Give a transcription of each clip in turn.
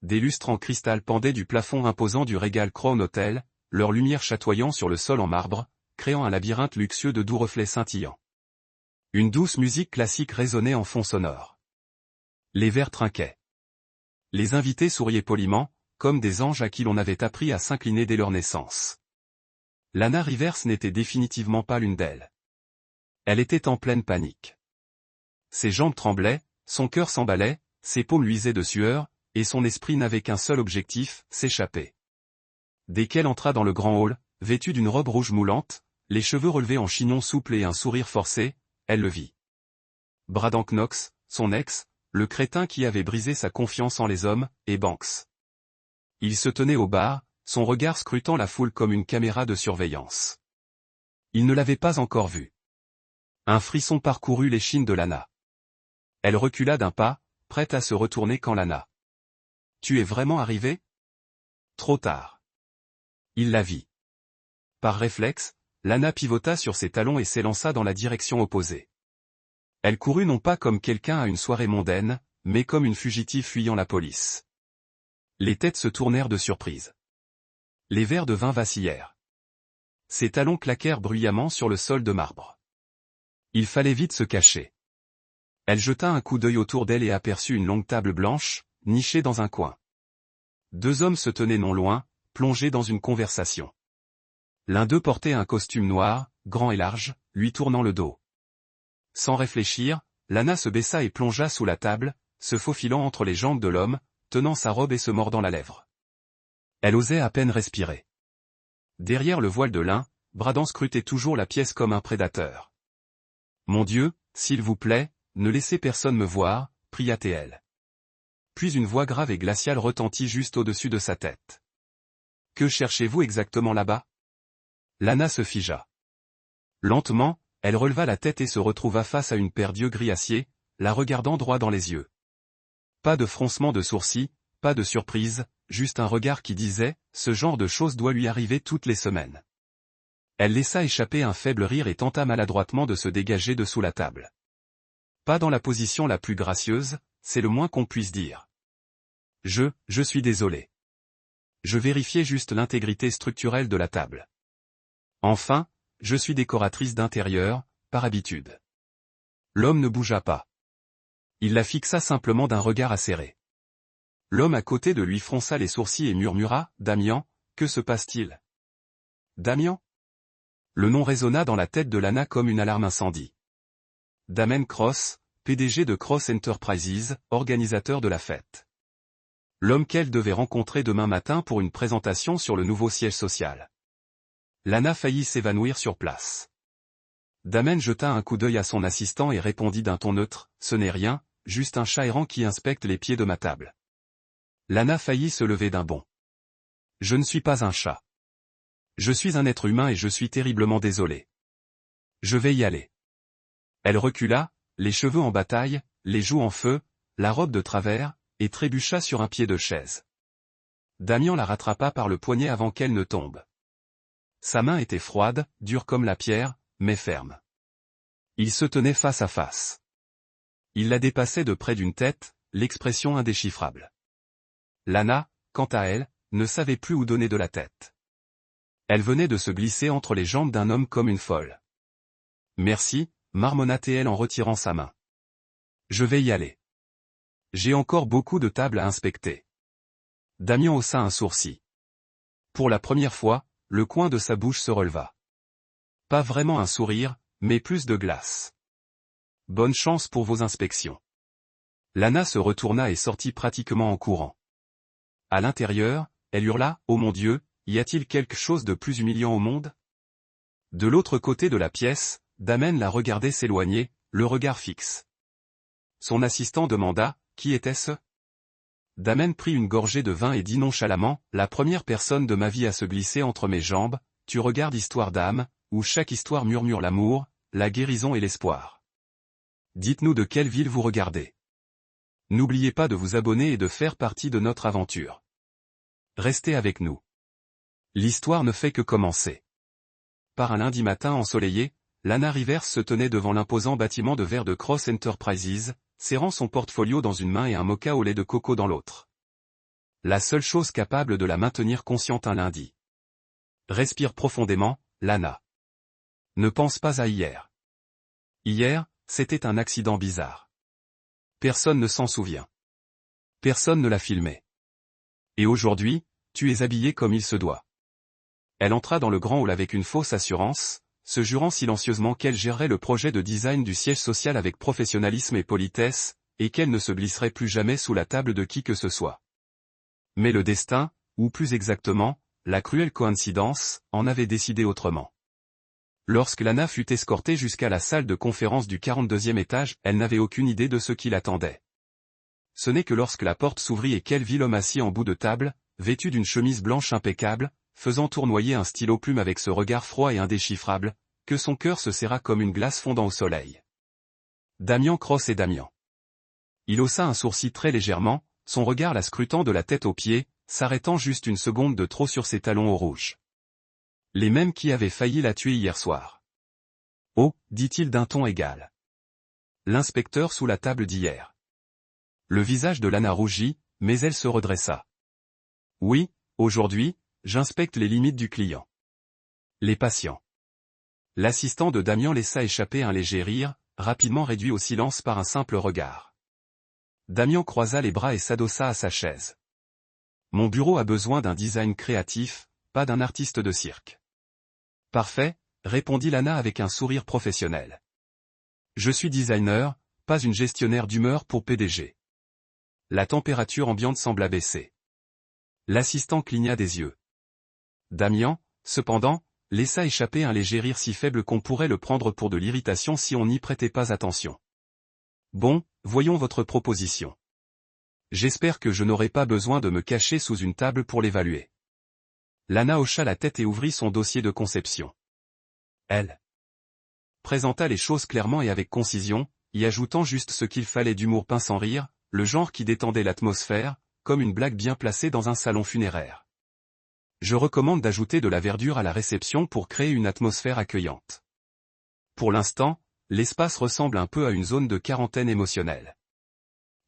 Des lustres en cristal pendaient du plafond imposant du Regal Crown Hotel, leur lumière chatoyant sur le sol en marbre, créant un labyrinthe luxueux de doux reflets scintillants. Une douce musique classique résonnait en fond sonore. Les verres trinquaient. Les invités souriaient poliment, comme des anges à qui l'on avait appris à s'incliner dès leur naissance. Lana Rivers n'était définitivement pas l'une d'elles. Elle était en pleine panique. Ses jambes tremblaient, son cœur s'emballait, ses paumes luisaient de sueur, et son esprit n'avait qu'un seul objectif, s'échapper. Dès qu'elle entra dans le grand hall, vêtue d'une robe rouge moulante, les cheveux relevés en chignon souple et un sourire forcé, elle le vit. Braden Knox, son ex, le crétin qui avait brisé sa confiance en les hommes, et Banks. Il se tenait au bar, son regard scrutant la foule comme une caméra de surveillance. Il ne l'avait pas encore vue. Un frisson parcourut l'échine de Lana. Elle recula d'un pas, prête à se retourner quand Lana. « Tu es vraiment arrivé ?» Trop tard. Il la vit. Par réflexe, Lana pivota sur ses talons et s'élança dans la direction opposée. Elle courut non pas comme quelqu'un à une soirée mondaine, mais comme une fugitive fuyant la police. Les têtes se tournèrent de surprise. Les verres de vin vacillèrent. Ses talons claquèrent bruyamment sur le sol de marbre. Il fallait vite se cacher. Elle jeta un coup d'œil autour d'elle et aperçut une longue table blanche, nichée dans un coin. Deux hommes se tenaient non loin, plongés dans une conversation. L'un d'eux portait un costume noir, grand et large, lui tournant le dos. Sans réfléchir, Lana se baissa et plongea sous la table, se faufilant entre les jambes de l'homme, tenant sa robe et se mordant la lèvre. Elle osait à peine respirer. Derrière le voile de lin, Braden scrutait toujours la pièce comme un prédateur. « Mon Dieu, s'il vous plaît, ne laissez personne me voir, » pria-t-elle. Puis une voix grave et glaciale retentit juste au-dessus de sa tête. « Que cherchez-vous exactement là-bas » Lana se figea. Lentement, elle releva la tête et se retrouva face à une paire d'yeux gris acier, la regardant droit dans les yeux. Pas de froncement de sourcils, pas de surprise, juste un regard qui disait « Ce genre de chose doit lui arriver toutes les semaines ». Elle laissa échapper un faible rire et tenta maladroitement de se dégager de sous la table. Pas dans la position la plus gracieuse, c'est le moins qu'on puisse dire. Je suis désolé. Je vérifiais juste l'intégrité structurelle de la table. Enfin, je suis décoratrice d'intérieur, par habitude. L'homme ne bougea pas. Il la fixa simplement d'un regard acéré. L'homme à côté de lui fronça les sourcils et murmura « Damian, que se passe-t-il » Damian ? Le nom résonna dans la tête de Lana comme une alarme incendie. Damon Cross, PDG de Cross Enterprises, organisateur de la fête. L'homme qu'elle devait rencontrer demain matin pour une présentation sur le nouveau siège social. Lana faillit s'évanouir sur place. Damon jeta un coup d'œil à son assistant et répondit d'un ton neutre, « Ce n'est rien, juste un chat errant qui inspecte les pieds de ma table. » Lana faillit se lever d'un bond. « Je ne suis pas un chat. Je suis un être humain et je suis terriblement désolé. Je vais y aller. » Elle recula, les cheveux en bataille, les joues en feu, la robe de travers, et trébucha sur un pied de chaise. Damian la rattrapa par le poignet avant qu'elle ne tombe. Sa main était froide, dure comme la pierre, mais ferme. Ils se tenaient face à face. Il la dépassait de près d'une tête, l'expression indéchiffrable. Lana, quant à elle, ne savait plus où donner de la tête. Elle venait de se glisser entre les jambes d'un homme comme une folle. « Merci », marmonna-t-elle en retirant sa main. « Je vais y aller. J'ai encore beaucoup de tables à inspecter. » Damian haussa un sourcil. Pour la première fois, le coin de sa bouche se releva. Pas vraiment un sourire, mais plus de glace. « Bonne chance pour vos inspections. » Lana se retourna et sortit pratiquement en courant. À l'intérieur, elle hurla, « Oh mon Dieu, y a-t-il quelque chose de plus humiliant au monde ?» De l'autre côté de la pièce, Damon la regardait s'éloigner, le regard fixe. Son assistant demanda, « Qui était-ce » Damon prit une gorgée de vin et dit nonchalamment, « La première personne de ma vie à se glisser entre mes jambes, tu regardes Histoire d'âme, où chaque histoire murmure l'amour, la guérison et l'espoir. Dites-nous de quelle ville vous regardez. N'oubliez pas de vous abonner et de faire partie de notre aventure. Restez avec nous. L'histoire ne fait que commencer. » Par un lundi matin ensoleillé, Lana Rivers se tenait devant l'imposant bâtiment de verre de Cross Enterprises, serrant son portfolio dans une main et un moka au lait de coco dans l'autre. La seule chose capable de la maintenir consciente un lundi. Respire profondément, Lana. Ne pense pas à hier. Hier, c'était un accident bizarre. Personne ne s'en souvient. Personne ne l'a filmé. Et aujourd'hui, tu es habillée comme il se doit. Elle entra dans le grand hall avec une fausse assurance, se jurant silencieusement qu'elle gérerait le projet de design du siège social avec professionnalisme et politesse, et qu'elle ne se glisserait plus jamais sous la table de qui que ce soit. Mais le destin, ou plus exactement, la cruelle coïncidence, en avait décidé autrement. Lorsque Lana fut escortée jusqu'à la salle de conférence du 42e étage, elle n'avait aucune idée de ce qui l'attendait. Ce n'est que lorsque la porte s'ouvrit et qu'elle vit l'homme assis en bout de table, vêtu d'une chemise blanche impeccable, faisant tournoyer un stylo plume avec ce regard froid et indéchiffrable, que son cœur se serra comme une glace fondant au soleil. Damian Cross et Damian. Il haussa un sourcil très légèrement, son regard la scrutant de la tête aux pieds, s'arrêtant juste une seconde de trop sur ses talons au rouge. Les mêmes qui avaient failli la tuer hier soir. Oh, dit-il d'un ton égal. L'inspecteur sous la table d'hier. Le visage de Lana rougit, mais elle se redressa. Oui, aujourd'hui, j'inspecte les limites du client. Les patients. L'assistant de Damian laissa échapper un léger rire, rapidement réduit au silence par un simple regard. Damian croisa les bras et s'adossa à sa chaise. Mon bureau a besoin d'un design créatif, pas d'un artiste de cirque. Parfait, répondit Lana avec un sourire professionnel. Je suis designer, pas une gestionnaire d'humeur pour PDG. La température ambiante sembla baisser. L'assistant cligna des yeux. Damian, cependant, laissa échapper un léger rire si faible qu'on pourrait le prendre pour de l'irritation si on n'y prêtait pas attention. Bon, voyons votre proposition. J'espère que je n'aurai pas besoin de me cacher sous une table pour l'évaluer. Lana hocha la tête et ouvrit son dossier de conception. Elle présenta les choses clairement et avec concision, y ajoutant juste ce qu'il fallait d'humour peint sans rire, le genre qui détendait l'atmosphère, comme une blague bien placée dans un salon funéraire. Je recommande d'ajouter de la verdure à la réception pour créer une atmosphère accueillante. Pour l'instant, l'espace ressemble un peu à une zone de quarantaine émotionnelle.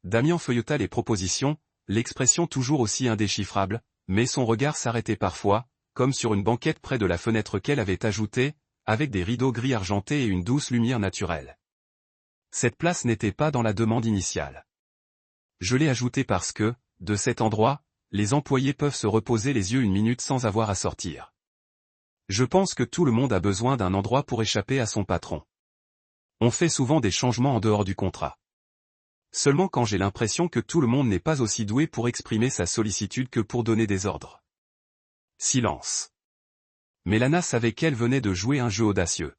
Damian feuilleta les propositions, l'expression toujours aussi indéchiffrable, mais son regard s'arrêtait parfois, comme sur une banquette près de la fenêtre qu'elle avait ajoutée, avec des rideaux gris argentés et une douce lumière naturelle. Cette place n'était pas dans la demande initiale. Je l'ai ajoutée parce que, de cet endroit, les employés peuvent se reposer les yeux une minute sans avoir à sortir. Je pense que tout le monde a besoin d'un endroit pour échapper à son patron. On fait souvent des changements en dehors du contrat. Seulement quand j'ai l'impression que tout le monde n'est pas aussi doué pour exprimer sa sollicitude que pour donner des ordres. Silence. Mais Lana savait qu'elle venait de jouer un jeu audacieux.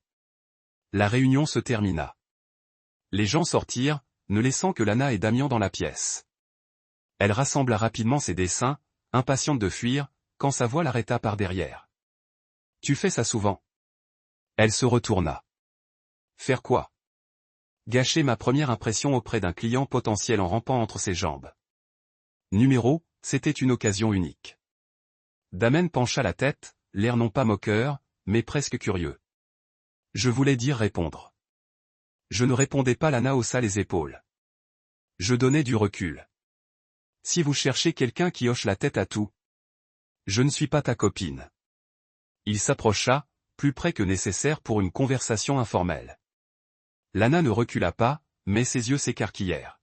La réunion se termina. Les gens sortirent, ne laissant que Lana et Damian dans la pièce. Elle rassembla rapidement ses dessins, impatiente de fuir, quand sa voix l'arrêta par derrière. « Tu fais ça souvent ?» Elle se retourna. « Faire quoi ?» Gâcher ma première impression auprès d'un client potentiel en rampant entre ses jambes. Numéro, c'était une occasion unique. Damen pencha la tête, l'air non pas moqueur, mais presque curieux. Je voulais dire répondre. Je ne répondais pas. Lana haussa les épaules. Je donnais du recul. Si vous cherchez quelqu'un qui hoche la tête à tout. Je ne suis pas ta copine. Il s'approcha, plus près que nécessaire pour une conversation informelle. Lana ne recula pas, mais ses yeux s'écarquillèrent.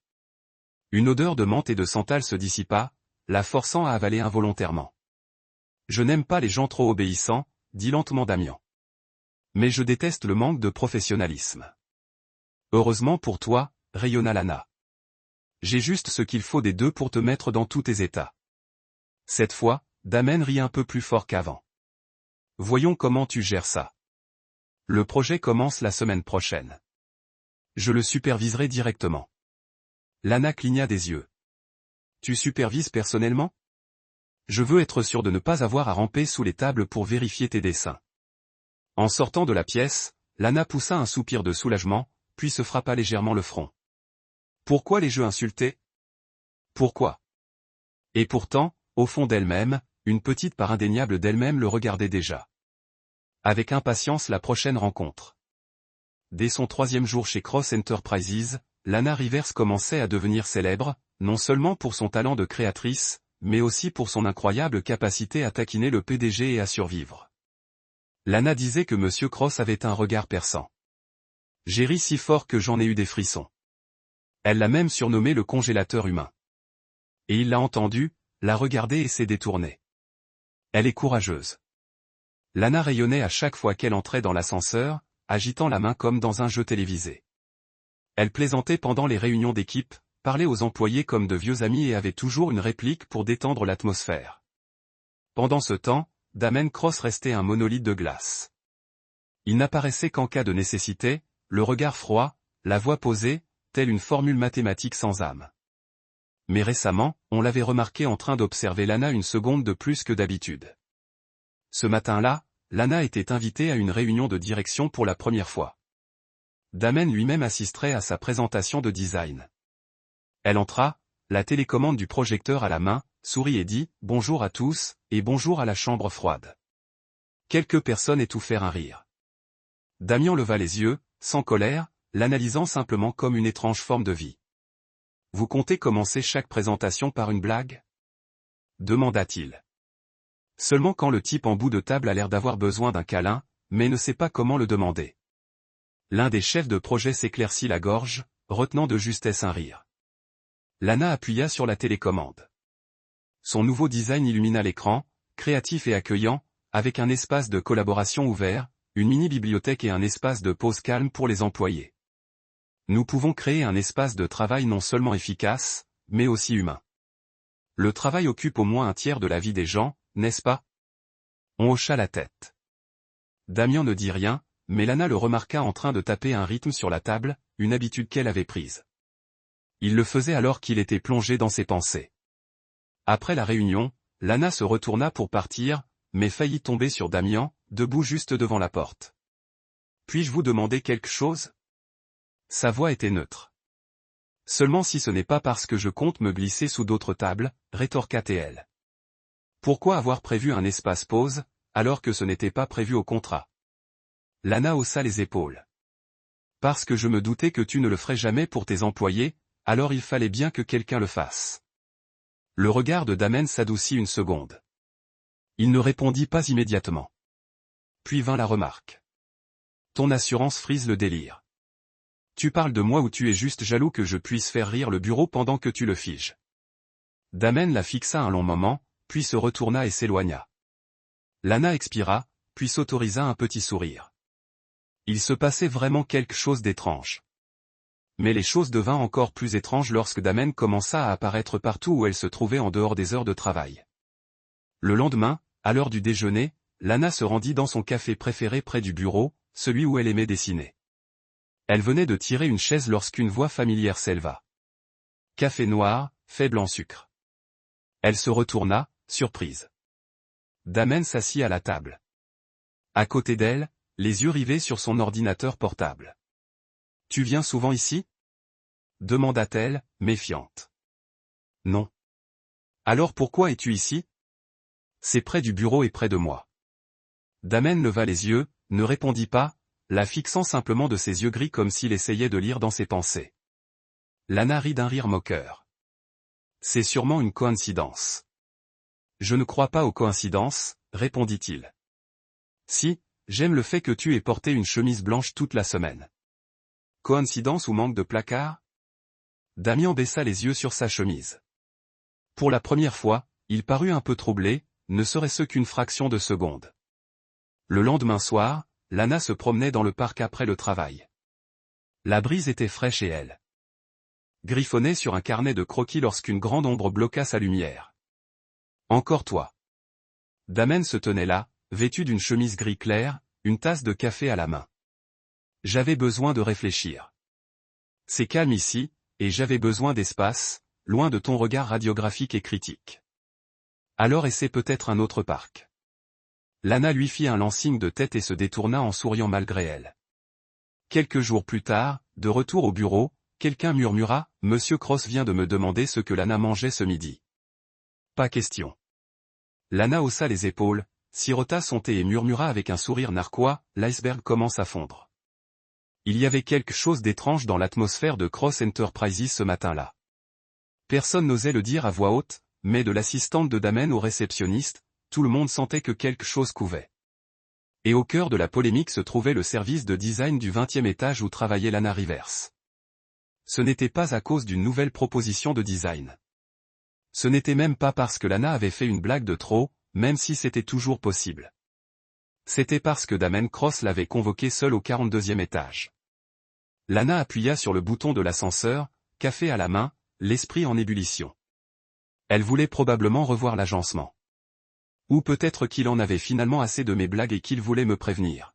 Une odeur de menthe et de santal se dissipa, la forçant à avaler involontairement. Je n'aime pas les gens trop obéissants, dit lentement Damian. Mais je déteste le manque de professionnalisme. Heureusement pour toi, rayonna Lana. J'ai juste ce qu'il faut des deux pour te mettre dans tous tes états. Cette fois, Damen rit un peu plus fort qu'avant. Voyons comment tu gères ça. Le projet commence la semaine prochaine. Je le superviserai directement. Lana cligna des yeux. Tu supervises personnellement ? Je veux être sûr de ne pas avoir à ramper sous les tables pour vérifier tes dessins. En sortant de la pièce, Lana poussa un soupir de soulagement, puis se frappa légèrement le front. Pourquoi les jeux insultés ? Pourquoi ? Et pourtant, au fond d'elle-même, une petite part indéniable d'elle-même le regardait déjà. Avec impatience la prochaine rencontre. Dès son 3e jour chez Cross Enterprises, Lana Rivers commençait à devenir célèbre, non seulement pour son talent de créatrice, mais aussi pour son incroyable capacité à taquiner le PDG et à survivre. Lana disait que Monsieur Cross avait un regard perçant. J'ai ri si fort que j'en ai eu des frissons. Elle l'a même surnommé le congélateur humain. Et il l'a entendu, l'a regardé et s'est détourné. Elle est courageuse. Lana rayonnait à chaque fois qu'elle entrait dans l'ascenseur, agitant la main comme dans un jeu télévisé. Elle plaisantait pendant les réunions d'équipe, parlait aux employés comme de vieux amis et avait toujours une réplique pour détendre l'atmosphère. Pendant ce temps, Damon Cross restait un monolithe de glace. Il n'apparaissait qu'en cas de nécessité, le regard froid, la voix posée, telle une formule mathématique sans âme. Mais récemment, on l'avait remarqué en train d'observer Lana une seconde de plus que d'habitude. Ce matin-là, Lana était invitée à une réunion de direction pour la première fois. Damon lui-même assisterait à sa présentation de design. Elle entra, la télécommande du projecteur à la main, sourit et dit « Bonjour à tous, et bonjour à la chambre froide ». Quelques personnes étouffèrent un rire. Damien leva les yeux, sans colère, l'analysant simplement comme une étrange forme de vie. « Vous comptez commencer chaque présentation par une blague ?» demanda-t-il. Seulement quand le type en bout de table a l'air d'avoir besoin d'un câlin, mais ne sait pas comment le demander. L'un des chefs de projet s'éclaircit la gorge, retenant de justesse un rire. Lana appuya sur la télécommande. Son nouveau design illumina l'écran, créatif et accueillant, avec un espace de collaboration ouvert, une mini-bibliothèque et un espace de pause calme pour les employés. Nous pouvons créer un espace de travail non seulement efficace, mais aussi humain. Le travail occupe au moins un tiers de la vie des gens, n'est-ce pas? On hocha la tête. Damien ne dit rien, mais Lana le remarqua en train de taper un rythme sur la table, une habitude qu'elle avait prise. Il le faisait alors qu'il était plongé dans ses pensées. Après la réunion, Lana se retourna pour partir, mais faillit tomber sur Damien, debout juste devant la porte. « Puis-je vous demander quelque chose ?» Sa voix était neutre. « Seulement si ce n'est pas parce que je compte me glisser sous d'autres tables, rétorqua-t-elle. Pourquoi avoir prévu un espace pause, alors que ce n'était pas prévu au contrat? Lana haussa les épaules. Parce que je me doutais que tu ne le ferais jamais pour tes employés, alors il fallait bien que quelqu'un le fasse. Le regard de Damon s'adoucit une seconde. Il ne répondit pas immédiatement. Puis vint la remarque. Ton assurance frise le délire. Tu parles de moi ou tu es juste jaloux que je puisse faire rire le bureau pendant que tu le figes? Damon la fixa un long moment, puis se retourna et s'éloigna. Lana expira, puis s'autorisa un petit sourire. Il se passait vraiment quelque chose d'étrange. Mais les choses devinrent encore plus étranges lorsque Damon commença à apparaître partout où elle se trouvait en dehors des heures de travail. Le lendemain, à l'heure du déjeuner, Lana se rendit dans son café préféré près du bureau, celui où elle aimait dessiner. Elle venait de tirer une chaise lorsqu'une voix familière s'éleva. Café noir, faible en sucre. Elle se retourna, surprise. Damon s'assit à la table. À côté d'elle, les yeux rivés sur son ordinateur portable. « Tu viens souvent ici ?» demanda-t-elle, méfiante. « Non. »« Alors pourquoi es-tu ici ?»« C'est près du bureau et près de moi. » Damon leva les yeux, ne répondit pas, la fixant simplement de ses yeux gris comme s'il essayait de lire dans ses pensées. Lana rit d'un rire moqueur. « C'est sûrement une coïncidence. »« Je ne crois pas aux coïncidences, » répondit-il. « Si, j'aime le fait que tu aies porté une chemise blanche toute la semaine. » Coïncidence ou manque de placard? Damien baissa les yeux sur sa chemise. Pour la première fois, il parut un peu troublé, ne serait-ce qu'une fraction de seconde. Le lendemain soir, Lana se promenait dans le parc après le travail. La brise était fraîche et elle griffonnait sur un carnet de croquis lorsqu'une grande ombre bloqua sa lumière. Encore toi. Damon se tenait là, vêtu d'une chemise gris clair, une tasse de café à la main. J'avais besoin de réfléchir. C'est calme ici, et j'avais besoin d'espace, loin de ton regard radiographique et critique. Alors essaie peut-être un autre parc. Lana lui fit un lance-signe de tête et se détourna en souriant malgré elle. Quelques jours plus tard, de retour au bureau, quelqu'un murmura, « Monsieur Cross vient de me demander ce que Lana mangeait ce midi. » Pas question. Lana haussa les épaules, sirota son thé et murmura avec un sourire narquois, « L'iceberg commence à fondre. » Il y avait quelque chose d'étrange dans l'atmosphère de Cross Enterprises ce matin-là. Personne n'osait le dire à voix haute, mais de l'assistante de Damen au réceptionniste, tout le monde sentait que quelque chose couvait. Et au cœur de la polémique se trouvait le service de design du 20e étage où travaillait Lana Rivers. Ce n'était pas à cause d'une nouvelle proposition de design. Ce n'était même pas parce que Lana avait fait une blague de trop, même si c'était toujours possible. C'était parce que Damen Cross l'avait convoqué seul au 42e étage. Lana appuya sur le bouton de l'ascenseur, café à la main, l'esprit en ébullition. Elle voulait probablement revoir l'agencement. Ou peut-être qu'il en avait finalement assez de mes blagues et qu'il voulait me prévenir.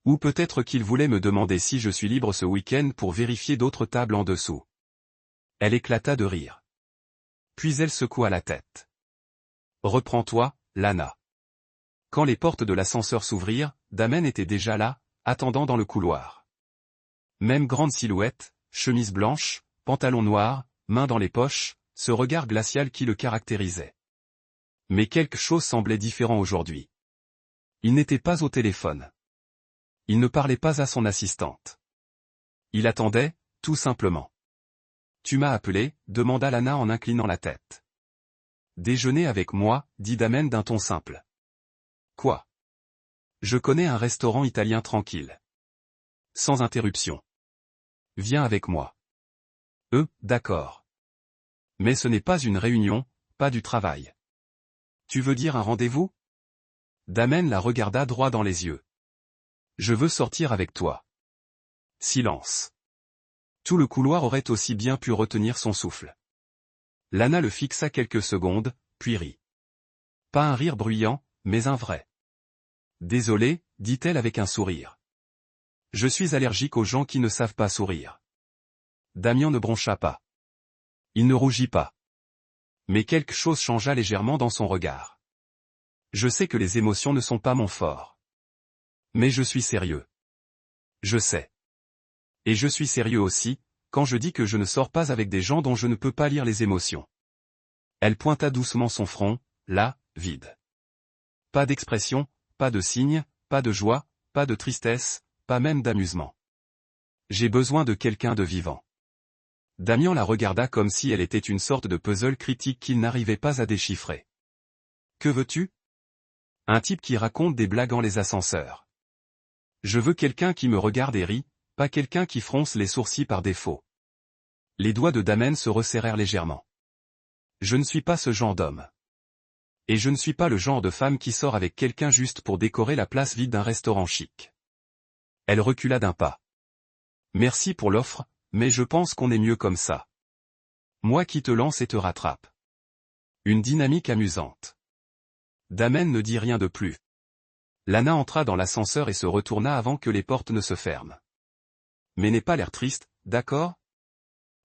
Ou peut-être qu'il voulait me demander si je suis libre ce week-end pour vérifier d'autres tables en dessous. Elle éclata de rire. Puis elle secoua la tête. Reprends-toi, Lana. Quand les portes de l'ascenseur s'ouvrirent, Damen était déjà là, attendant dans le couloir. Même grande silhouette, chemise blanche, pantalon noir, mains dans les poches, ce regard glacial qui le caractérisait. Mais quelque chose semblait différent aujourd'hui. Il n'était pas au téléphone. Il ne parlait pas à son assistante. Il attendait, tout simplement. Tu m'as appelé, demanda Lana en inclinant la tête. Déjeuner avec moi, dit Damen d'un ton simple. Quoi? Je connais un restaurant italien tranquille. Sans interruption. Viens avec moi. D'accord. Mais ce n'est pas une réunion, pas du travail. Tu veux dire un rendez-vous? Damen la regarda droit dans les yeux. Je veux sortir avec toi. Silence. Tout le couloir aurait aussi bien pu retenir son souffle. Lana le fixa quelques secondes, puis rit. Pas un rire bruyant, mais un vrai. Désolé, dit-elle avec un sourire. Je suis allergique aux gens qui ne savent pas sourire. Damien ne broncha pas. Il ne rougit pas. Mais quelque chose changea légèrement dans son regard. Je sais que les émotions ne sont pas mon fort. Mais je suis sérieux. Je sais. Et je suis sérieux aussi, quand je dis que je ne sors pas avec des gens dont je ne peux pas lire les émotions. Elle pointa doucement son front, là, vide. Pas d'expression, pas de signe, pas de joie, pas de tristesse, pas même d'amusement. J'ai besoin de quelqu'un de vivant. Damien la regarda comme si elle était une sorte de puzzle critique qu'il n'arrivait pas à déchiffrer. Que veux-tu? Un type qui raconte des blagues en les ascenseurs. Je veux quelqu'un qui me regarde et rit, pas quelqu'un qui fronce les sourcils par défaut. Les doigts de Damen se resserrèrent légèrement. Je ne suis pas ce genre d'homme. Et je ne suis pas le genre de femme qui sort avec quelqu'un juste pour décorer la place vide d'un restaurant chic. Elle recula d'un pas. Merci pour l'offre, mais je pense qu'on est mieux comme ça. Moi qui te lance et te rattrape. Une dynamique amusante. Damen ne dit rien de plus. Lana entra dans l'ascenseur et se retourna avant que les portes ne se ferment. Mais n'aie pas l'air triste, d'accord?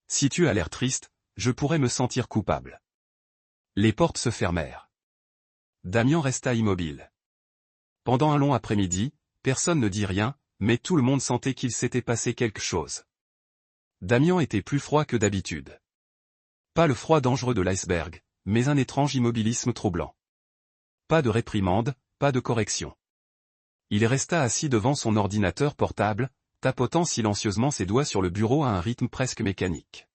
Si tu as l'air triste, je pourrais me sentir coupable. Les portes se fermèrent. Damien resta immobile. Pendant un long après-midi, personne ne dit rien, mais tout le monde sentait qu'il s'était passé quelque chose. Damien était plus froid que d'habitude. Pas le froid dangereux de l'iceberg, mais un étrange immobilisme troublant. Pas de réprimande, pas de correction. Il resta assis devant son ordinateur portable, tapotant silencieusement ses doigts sur le bureau à un rythme presque mécanique.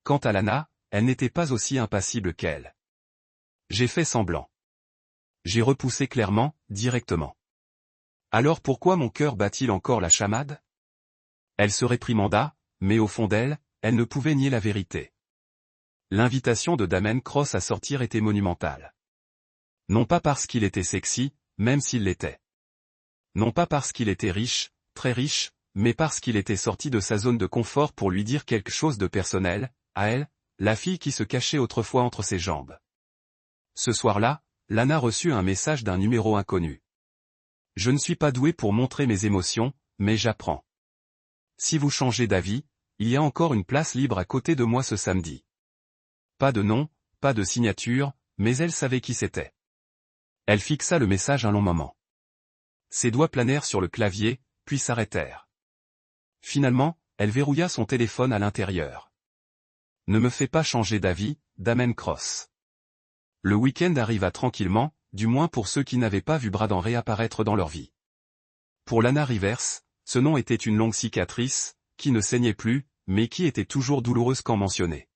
Quant à Lana, elle n'était pas aussi impassible qu'elle. J'ai fait semblant. J'ai repoussé clairement, directement. Alors pourquoi mon cœur bat-il encore la chamade? Elle se réprimanda, mais au fond d'elle, elle ne pouvait nier la vérité. L'invitation de Damen Cross à sortir était monumentale. Non pas parce qu'il était sexy, même s'il l'était. Non pas parce qu'il était riche, très riche, mais parce qu'il était sorti de sa zone de confort pour lui dire quelque chose de personnel, à elle, la fille qui se cachait autrefois entre ses jambes. Ce soir-là, Lana reçut un message d'un numéro inconnu. Je ne suis pas doué pour montrer mes émotions, mais j'apprends. Si vous changez d'avis, il y a encore une place libre à côté de moi ce samedi. Pas de nom, pas de signature, mais elle savait qui c'était. Elle fixa le message un long moment. Ses doigts planèrent sur le clavier, puis s'arrêtèrent. Finalement, elle verrouilla son téléphone à l'intérieur. Ne me fais pas changer d'avis, Damen Cross. Le week-end arriva tranquillement, du moins pour ceux qui n'avaient pas vu Bradan réapparaître dans leur vie. Pour Lana Rivers, ce nom était une longue cicatrice, qui ne saignait plus, mais qui était toujours douloureuse quand mentionnée.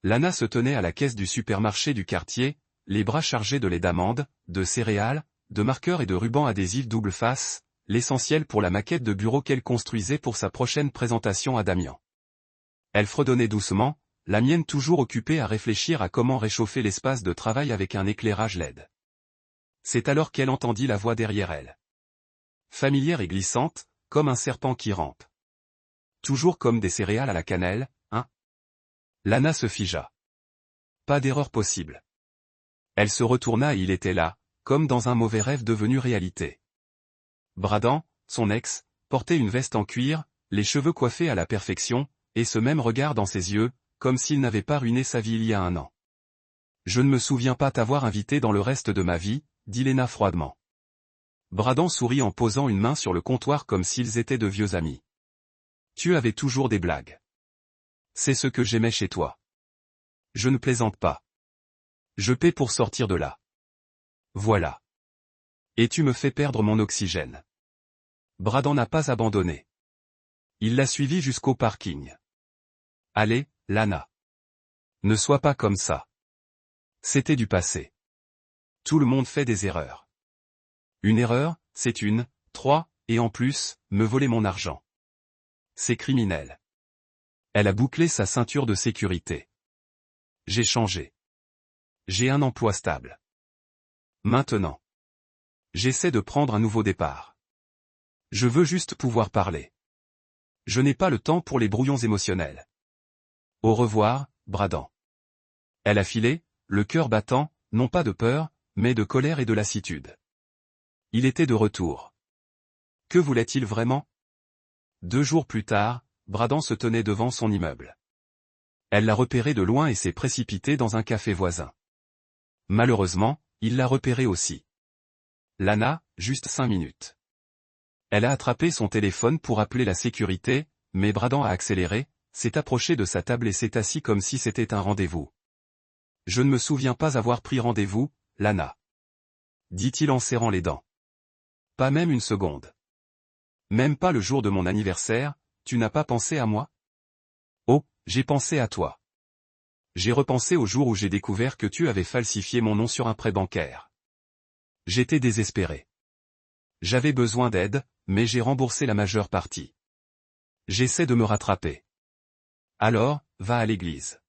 Lana se tenait à la caisse du supermarché du quartier, les bras chargés de lait d'amande, de céréales, de marqueurs et de rubans adhésifs double face, l'essentiel pour la maquette de bureau qu'elle construisait pour sa prochaine présentation à Damian. Elle fredonnait doucement, la mienne toujours occupée à réfléchir à comment réchauffer l'espace de travail avec un éclairage LED. C'est alors qu'elle entendit la voix derrière elle. Familière et glissante, comme un serpent qui rampe. Toujours comme des céréales à la cannelle, hein? Lana se figea. Pas d'erreur possible. Elle se retourna et il était là, comme dans un mauvais rêve devenu réalité. Bradan, son ex, portait une veste en cuir, les cheveux coiffés à la perfection, et ce même regard dans ses yeux, comme s'il n'avait pas ruiné sa vie il y a un an. Je ne me souviens pas t'avoir invité dans le reste de ma vie, dit Lena froidement. Bradan sourit en posant une main sur le comptoir comme s'ils étaient de vieux amis. Tu avais toujours des blagues. C'est ce que j'aimais chez toi. Je ne plaisante pas. Je paie pour sortir de là. Voilà. Et tu me fais perdre mon oxygène. Bradan n'a pas abandonné. Il l'a suivi jusqu'au parking. Allez, Lana. Ne sois pas comme ça. C'était du passé. Tout le monde fait des erreurs. Une erreur, c'est 3, et en plus, me voler mon argent. C'est criminel. Elle a bouclé sa ceinture de sécurité. J'ai changé. J'ai un emploi stable. Maintenant. J'essaie de prendre un nouveau départ. Je veux juste pouvoir parler. Je n'ai pas le temps pour les brouillons émotionnels. Au revoir, Bradan. Elle a filé, le cœur battant, non pas de peur, mais de colère et de lassitude. Il était de retour. Que voulait-il vraiment? 2 jours plus tard, Bradan se tenait devant son immeuble. Elle l'a repéré de loin et s'est précipitée dans un café voisin. Malheureusement, il l'a repéré aussi. Lana, juste 5 minutes. Elle a attrapé son téléphone pour appeler la sécurité, mais Bradan a accéléré, s'est approché de sa table et s'est assis comme si c'était un rendez-vous. Je ne me souviens pas avoir pris rendez-vous, Lana. Dit-il en serrant les dents. Pas même une seconde. Même pas le jour de mon anniversaire, tu n'as pas pensé à moi? Oh, j'ai pensé à toi. J'ai repensé au jour où j'ai découvert que tu avais falsifié mon nom sur un prêt bancaire. J'étais désespéré. J'avais besoin d'aide, mais j'ai remboursé la majeure partie. J'essaie de me rattraper. Alors, va à l'église.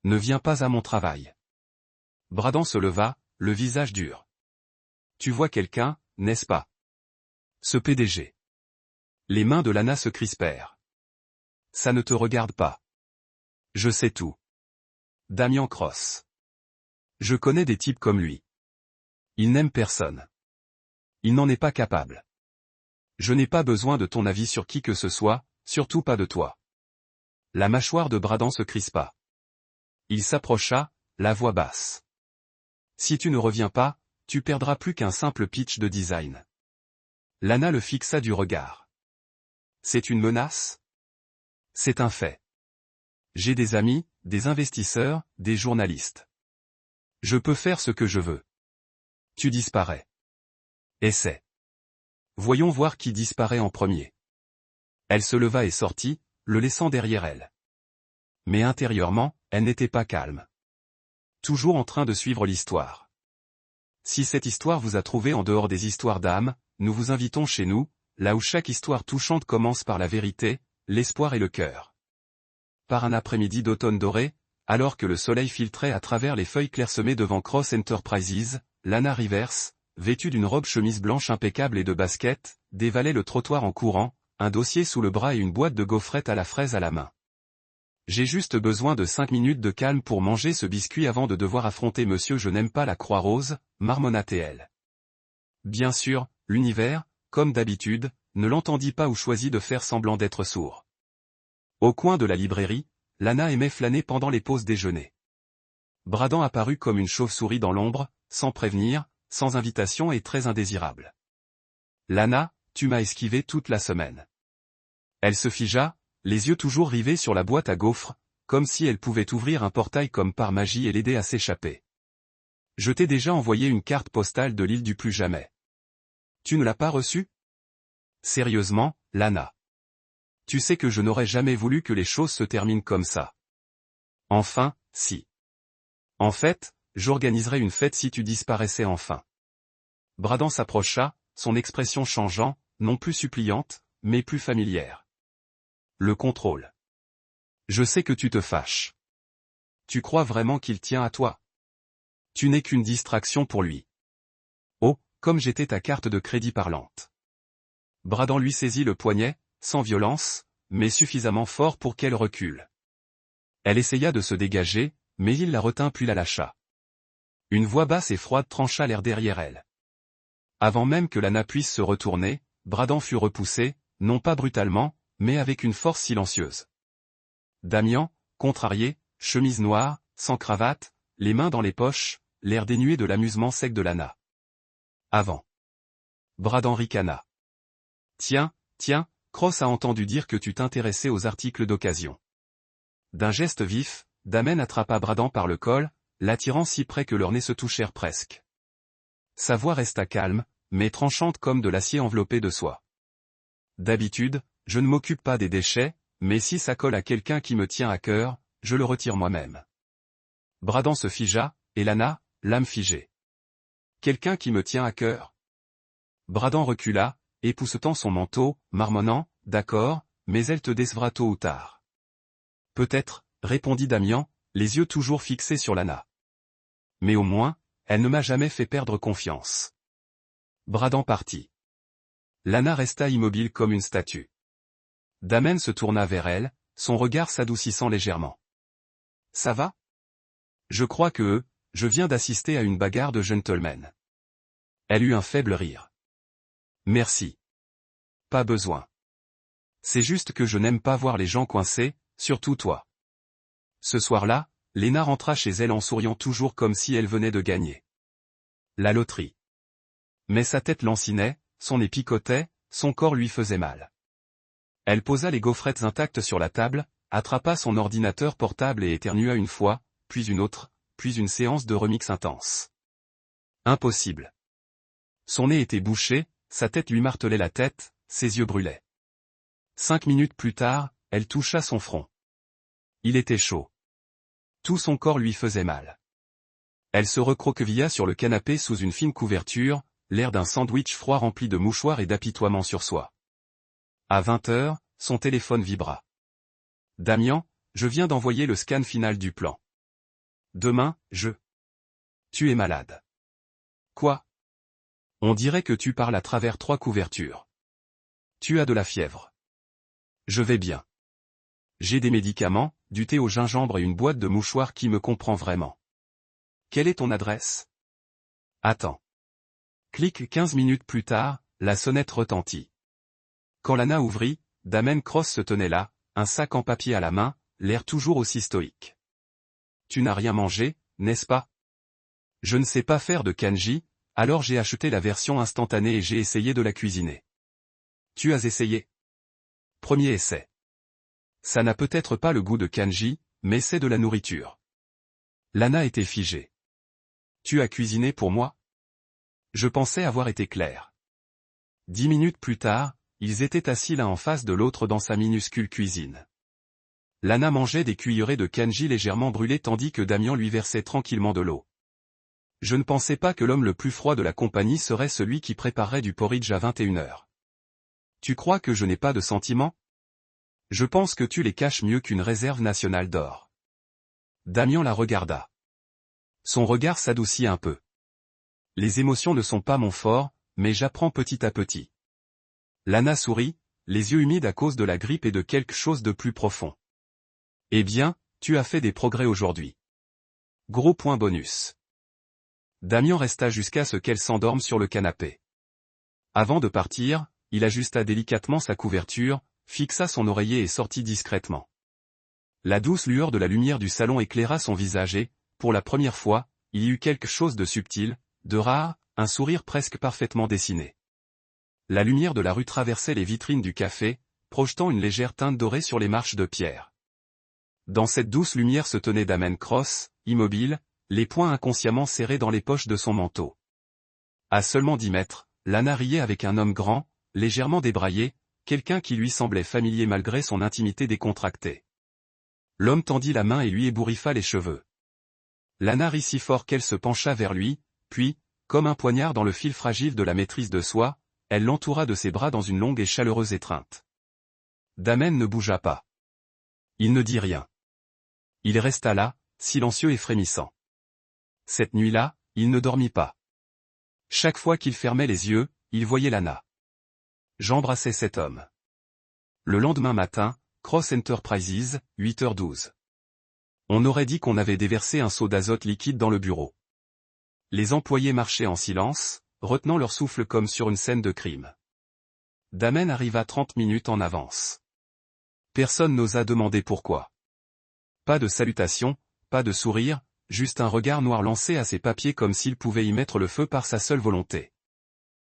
Ne viens pas à mon travail. Bradan se leva, le visage dur. Tu vois quelqu'un, n'est-ce pas? Ce PDG. Les mains de Lana se crispèrent. Ça ne te regarde pas. Je sais tout. Damian Cross. Je connais des types comme lui. Il n'aime personne. Il n'en est pas capable. Je n'ai pas besoin de ton avis sur qui que ce soit, surtout pas de toi. La mâchoire de Bradan se crispa. Il s'approcha, la voix basse. Si tu ne reviens pas, tu perdras plus qu'un simple pitch de design. Lana le fixa du regard. C'est une menace? C'est un fait. J'ai des amis, des investisseurs, des journalistes. Je peux faire ce que je veux. Tu disparais. Essaie. Voyons voir qui disparaît en premier. Elle se leva et sortit, le laissant derrière elle. Mais intérieurement, elle n'était pas calme. Toujours en train de suivre l'histoire. Si cette histoire vous a trouvé en dehors des histoires d'âme, nous vous invitons chez nous, là où chaque histoire touchante commence par la vérité, l'espoir et le cœur. Par un après-midi d'automne doré, alors que le soleil filtrait à travers les feuilles clairsemées devant Cross Enterprises, Lana Rivers, vêtue d'une robe chemise blanche impeccable et de baskets, dévalait le trottoir en courant, un dossier sous le bras et une boîte de gaufrettes à la fraise à la main. J'ai juste besoin de 5 minutes de calme pour manger ce biscuit avant de devoir affronter Monsieur Je n'aime pas la Croix-Rose, marmonna-t-elle. Bien sûr, l'univers, comme d'habitude, ne l'entendit pas ou choisit de faire semblant d'être sourd. Au coin de la librairie, Lana aimait flâner pendant les pauses déjeuner. Bradan apparut comme une chauve-souris dans l'ombre, sans prévenir, sans invitation et très indésirable. Lana, tu m'as esquivé toute la semaine. Elle se figea, les yeux toujours rivés sur la boîte à gaufres, comme si elle pouvait ouvrir un portail comme par magie et l'aider à s'échapper. Je t'ai déjà envoyé une carte postale de l'île du plus jamais. Tu ne l'as pas reçue? Sérieusement, Lana. Tu sais que je n'aurais jamais voulu que les choses se terminent comme ça. Enfin, si. En fait, j'organiserais une fête si tu disparaissais enfin. Bradan s'approcha, son expression changeant, non plus suppliante, mais plus familière. Le contrôle. Je sais que tu te fâches. Tu crois vraiment qu'il tient à toi? Tu n'es qu'une distraction pour lui. Oh, comme j'étais ta carte de crédit parlante. Bradan lui saisit le poignet, sans violence, mais suffisamment fort pour qu'elle recule. Elle essaya de se dégager, mais il la retint puis la lâcha. Une voix basse et froide trancha l'air derrière elle. Avant même que Lana puisse se retourner, Bradan fut repoussé, non pas brutalement, mais avec une force silencieuse. Damian, contrarié, chemise noire, sans cravate, les mains dans les poches, l'air dénué de l'amusement sec de Lana. Avant. Bradan ricana. Tiens, Cross a entendu dire que tu t'intéressais aux articles d'occasion. D'un geste vif, Damen attrapa Bradan par le col, l'attirant si près que leurs nez se touchèrent presque. Sa voix resta calme, mais tranchante comme de l'acier enveloppé de soie. D'habitude, je ne m'occupe pas des déchets, mais si ça colle à quelqu'un qui me tient à cœur, je le retire moi-même. Bradan se figea, et Lana, l'âme figée. Quelqu'un qui me tient à cœur? Bradan recula, époussetant son manteau, marmonnant, d'accord, mais elle te décevra tôt ou tard. Peut-être, répondit Damian, les yeux toujours fixés sur Lana. Mais au moins, elle ne m'a jamais fait perdre confiance. Bradan partit. Lana resta immobile comme une statue. Damen se tourna vers elle, son regard s'adoucissant légèrement. Ça va? Je crois que, je viens d'assister à une bagarre de gentlemen. Elle eut un faible rire. Merci. Pas besoin. C'est juste que je n'aime pas voir les gens coincés, surtout toi. Ce soir-là, Lena rentra chez elle en souriant toujours comme si elle venait de gagner. La loterie. Mais sa tête lancinait, son nez picotait, son corps lui faisait mal. Elle posa les gaufrettes intactes sur la table, attrapa son ordinateur portable et éternua une fois, puis une autre, puis une séance de remix intense. Impossible. Son nez était bouché, sa tête lui martelait la tête, ses yeux brûlaient. 5 minutes plus tard, elle toucha son front. Il était chaud. Tout son corps lui faisait mal. Elle se recroquevilla sur le canapé sous une fine couverture, l'air d'un sandwich froid rempli de mouchoirs et d'apitoiement sur soi. À 20 heures, son téléphone vibra. Damian, je viens d'envoyer le scan final du plan. Demain, Tu es malade. Quoi? On dirait que tu parles à travers 3 couvertures. Tu as de la fièvre. Je vais bien. J'ai des médicaments, du thé au gingembre et une boîte de mouchoirs qui me comprend vraiment. Quelle est ton adresse? Attends. Clique 15 minutes plus tard, la sonnette retentit. Quand Lana ouvrit, Damen Cross se tenait là, un sac en papier à la main, l'air toujours aussi stoïque. Tu n'as rien mangé, n'est-ce pas? Je ne sais pas faire de kanji, alors j'ai acheté la version instantanée et j'ai essayé de la cuisiner. Tu as essayé? Premier essai. Ça n'a peut-être pas le goût de kanji, mais c'est de la nourriture. Lana était figée. Tu as cuisiné pour moi? Je pensais avoir été clair. 10 minutes plus tard, ils étaient assis l'un en face de l'autre dans sa minuscule cuisine. Lana mangeait des cuillerées de kanji légèrement brûlées tandis que Damian lui versait tranquillement de l'eau. Je ne pensais pas que l'homme le plus froid de la compagnie serait celui qui préparerait du porridge à 21 heures. Tu crois que je n'ai pas de sentiments? Je pense que tu les caches mieux qu'une réserve nationale d'or. Damian la regarda. Son regard s'adoucit un peu. Les émotions ne sont pas mon fort, mais j'apprends petit à petit. Lana sourit, les yeux humides à cause de la grippe et de quelque chose de plus profond. Eh bien, tu as fait des progrès aujourd'hui. Gros point bonus. Damian resta jusqu'à ce qu'elle s'endorme sur le canapé. Avant de partir, il ajusta délicatement sa couverture, fixa son oreiller et sortit discrètement. La douce lueur de la lumière du salon éclaira son visage et, pour la première fois, il y eut quelque chose de subtil, de rare, un sourire presque parfaitement dessiné. La lumière de la rue traversait les vitrines du café, projetant une légère teinte dorée sur les marches de pierre. Dans cette douce lumière se tenait Damen Cross, immobile, les poings inconsciemment serrés dans les poches de son manteau. À seulement 10 mètres, Lana riait avec un homme grand, légèrement débraillé, quelqu'un qui lui semblait familier malgré son intimité décontractée. L'homme tendit la main et lui ébouriffa les cheveux. Lana rit si fort qu'elle se pencha vers lui, puis, comme un poignard dans le fil fragile de la maîtrise de soi, elle l'entoura de ses bras dans une longue et chaleureuse étreinte. Damen ne bougea pas. Il ne dit rien. Il resta là, silencieux et frémissant. Cette nuit-là, il ne dormit pas. Chaque fois qu'il fermait les yeux, il voyait Lana. J'embrassais cet homme. Le lendemain matin, Cross Enterprises, 8h12. On aurait dit qu'on avait déversé un seau d'azote liquide dans le bureau. Les employés marchaient en silence, retenant leur souffle comme sur une scène de crime. Damen arriva 30 minutes en avance. Personne n'osa demander pourquoi. Pas de salutation, pas de sourire, juste un regard noir lancé à ses papiers comme s'il pouvait y mettre le feu par sa seule volonté.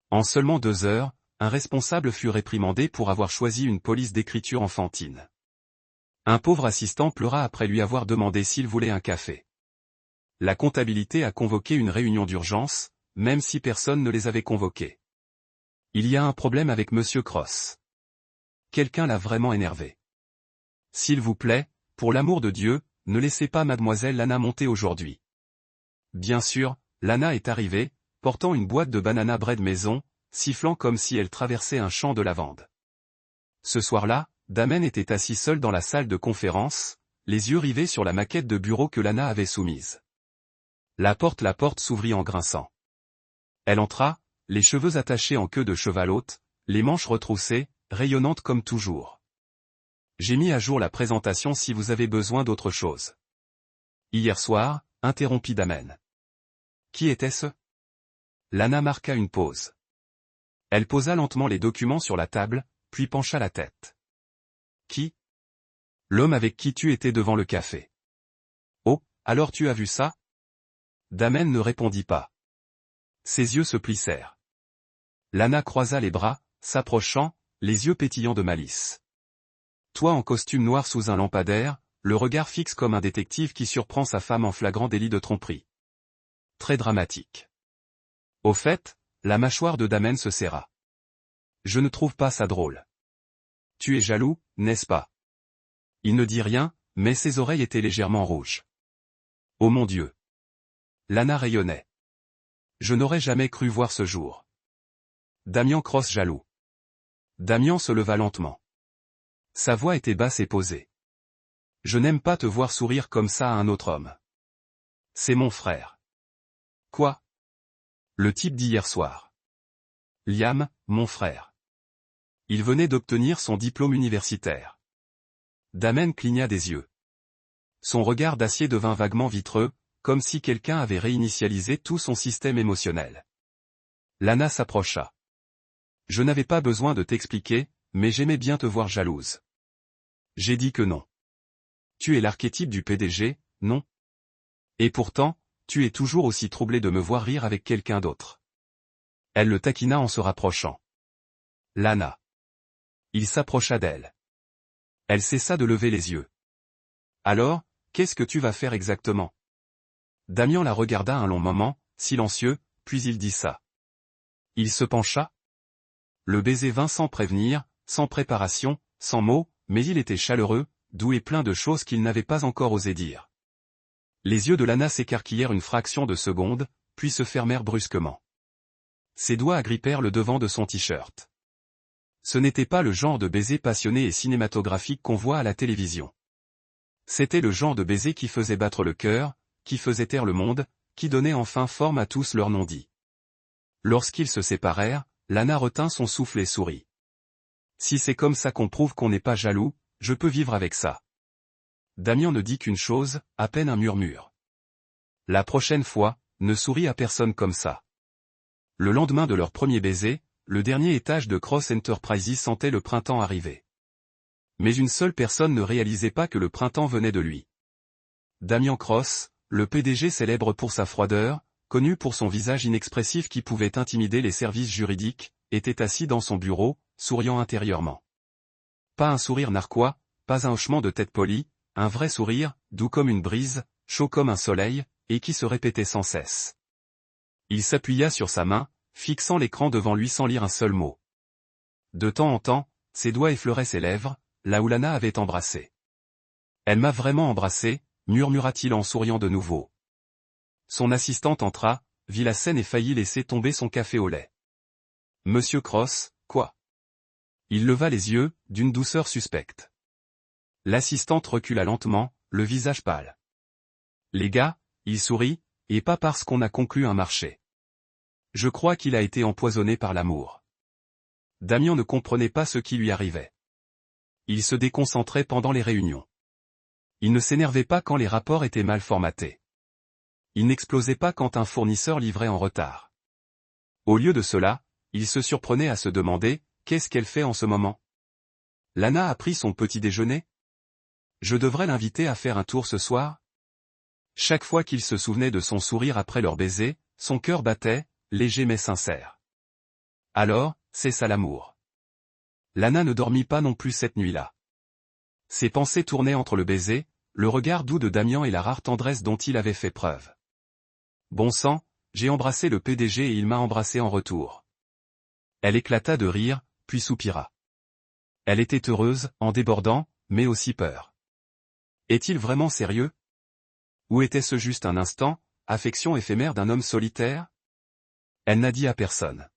En seulement 2 heures, un responsable fut réprimandé pour avoir choisi une police d'écriture enfantine. Un pauvre assistant pleura après lui avoir demandé s'il voulait un café. La comptabilité a convoqué une réunion d'urgence, même si personne ne les avait convoqués. Il y a un problème avec Monsieur Cross. Quelqu'un l'a vraiment énervé. S'il vous plaît, pour l'amour de Dieu, ne laissez pas mademoiselle Lana monter aujourd'hui. Bien sûr, Lana est arrivée, portant une boîte de banana bread maison, sifflant comme si elle traversait un champ de lavande. Ce soir-là, Damen était assis seul dans la salle de conférence, les yeux rivés sur la maquette de bureau que Lana avait soumise. La porte s'ouvrit en grinçant. Elle entra, les cheveux attachés en queue de cheval haute, les manches retroussées, rayonnantes comme toujours. J'ai mis à jour la présentation si vous avez besoin d'autre chose. Hier soir, interrompit Damen. Qui était-ce? Lana marqua une pause. Elle posa lentement les documents sur la table, puis pencha la tête. Qui? L'homme avec qui tu étais devant le café. Oh, alors tu as vu ça? Damen ne répondit pas. Ses yeux se plissèrent. Lana croisa les bras, s'approchant, les yeux pétillants de malice. Toi en costume noir sous un lampadaire, le regard fixe comme un détective qui surprend sa femme en flagrant délit de tromperie. Très dramatique. Au fait, la mâchoire de Damen se serra. Je ne trouve pas ça drôle. Tu es jaloux, n'est-ce pas? Il ne dit rien, mais ses oreilles étaient légèrement rouges. Oh mon Dieu! Lana rayonnait. Je n'aurais jamais cru voir ce jour. Damian Cross jaloux. Damian se leva lentement. Sa voix était basse et posée. Je n'aime pas te voir sourire comme ça à un autre homme. C'est mon frère. Quoi? Le type d'hier soir. Liam, mon frère. Il venait d'obtenir son diplôme universitaire. Damen cligna des yeux. Son regard d'acier devint vaguement vitreux, comme si quelqu'un avait réinitialisé tout son système émotionnel. Lana s'approcha. Je n'avais pas besoin de t'expliquer, mais j'aimais bien te voir jalouse. J'ai dit que non. Tu es l'archétype du PDG, non? Et pourtant, tu es toujours aussi troublé de me voir rire avec quelqu'un d'autre. Elle le taquina en se rapprochant. Lana. Il s'approcha d'elle. Elle cessa de lever les yeux. Alors, qu'est-ce que tu vas faire exactement? Damian la regarda un long moment, silencieux, puis il dit ça. Il se pencha. Le baiser vint sans prévenir, sans préparation, sans mots, mais il était chaleureux, doux et plein de choses qu'il n'avait pas encore osé dire. Les yeux de Lana s'écarquillèrent une fraction de seconde, puis se fermèrent brusquement. Ses doigts agrippèrent le devant de son t-shirt. Ce n'était pas le genre de baiser passionné et cinématographique qu'on voit à la télévision. C'était le genre de baiser qui faisait battre le cœur, qui faisait taire le monde, qui donnait enfin forme à tous leurs non-dits. Lorsqu'ils se séparèrent, Lana retint son souffle et sourit. Si c'est comme ça qu'on prouve qu'on n'est pas jaloux, je peux vivre avec ça. Damian ne dit qu'une chose, à peine un murmure. La prochaine fois, ne souris à personne comme ça. Le lendemain de leur premier baiser, le dernier étage de Cross Enterprises sentait le printemps arriver. Mais une seule personne ne réalisait pas que le printemps venait de lui. Damian Cross, le PDG célèbre pour sa froideur, connu pour son visage inexpressif qui pouvait intimider les services juridiques, était assis dans son bureau, souriant intérieurement. Pas un sourire narquois, pas un hochement de tête poli, un vrai sourire, doux comme une brise, chaud comme un soleil, et qui se répétait sans cesse. Il s'appuya sur sa main, fixant l'écran devant lui sans lire un seul mot. De temps en temps, ses doigts effleuraient ses lèvres, là où Lana avait embrassé. Elle m'a vraiment embrassé, murmura-t-il en souriant de nouveau. Son assistante entra, vit la scène et faillit laisser tomber son café au lait. Monsieur Cross, quoi? Il leva les yeux, d'une douceur suspecte. L'assistante recula lentement, le visage pâle. Les gars, il sourit, et pas parce qu'on a conclu un marché. Je crois qu'il a été empoisonné par l'amour. Damien ne comprenait pas ce qui lui arrivait. Il se déconcentrait pendant les réunions. Il ne s'énervait pas quand les rapports étaient mal formatés. Il n'explosait pas quand un fournisseur livrait en retard. Au lieu de cela, il se surprenait à se demander, qu'est-ce qu'elle fait en ce moment? Lana a pris son petit déjeuner? Je devrais l'inviter à faire un tour ce soir? Chaque fois qu'il se souvenait de son sourire après leur baiser, son cœur battait, léger mais sincère. Alors, c'est ça l'amour. Lana ne dormit pas non plus cette nuit-là. Ses pensées tournaient entre le baiser, le regard doux de Damien et la rare tendresse dont il avait fait preuve. Bon sang, j'ai embrassé le PDG et il m'a embrassé en retour. Elle éclata de rire, puis soupira. Elle était heureuse, en débordant, mais aussi peur. Est-il vraiment sérieux? Ou était-ce juste un instant, affection éphémère d'un homme solitaire? Elle n'a dit à personne.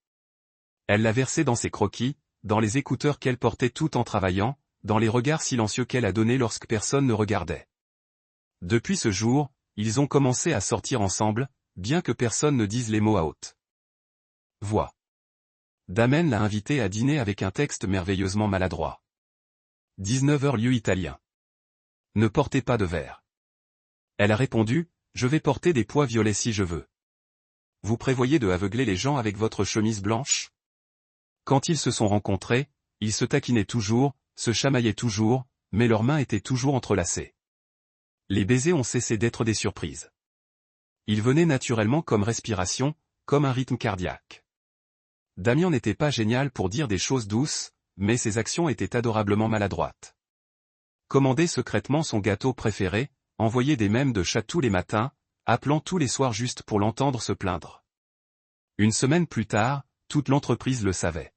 Elle l'a versé dans ses croquis, dans les écouteurs qu'elle portait tout en travaillant, dans les regards silencieux qu'elle a donnés lorsque personne ne regardait. Depuis ce jour, ils ont commencé à sortir ensemble, bien que personne ne dise les mots à haute voix. Damien l'a invité à dîner avec un texte merveilleusement maladroit. 19h lieu italien. Ne portez pas de verre. Elle a répondu, je vais porter des pois violets si je veux. Vous prévoyez de aveugler les gens avec votre chemise blanche? Quand ils se sont rencontrés, ils se taquinaient toujours, se chamaillaient toujours, mais leurs mains étaient toujours entrelacées. Les baisers ont cessé d'être des surprises. Ils venaient naturellement comme respiration, comme un rythme cardiaque. Damien n'était pas génial pour dire des choses douces, mais ses actions étaient adorablement maladroites. Commander secrètement son gâteau préféré, envoyer des mèmes de chat tous les matins, appelant tous les soirs juste pour l'entendre se plaindre. Une semaine plus tard, toute l'entreprise le savait.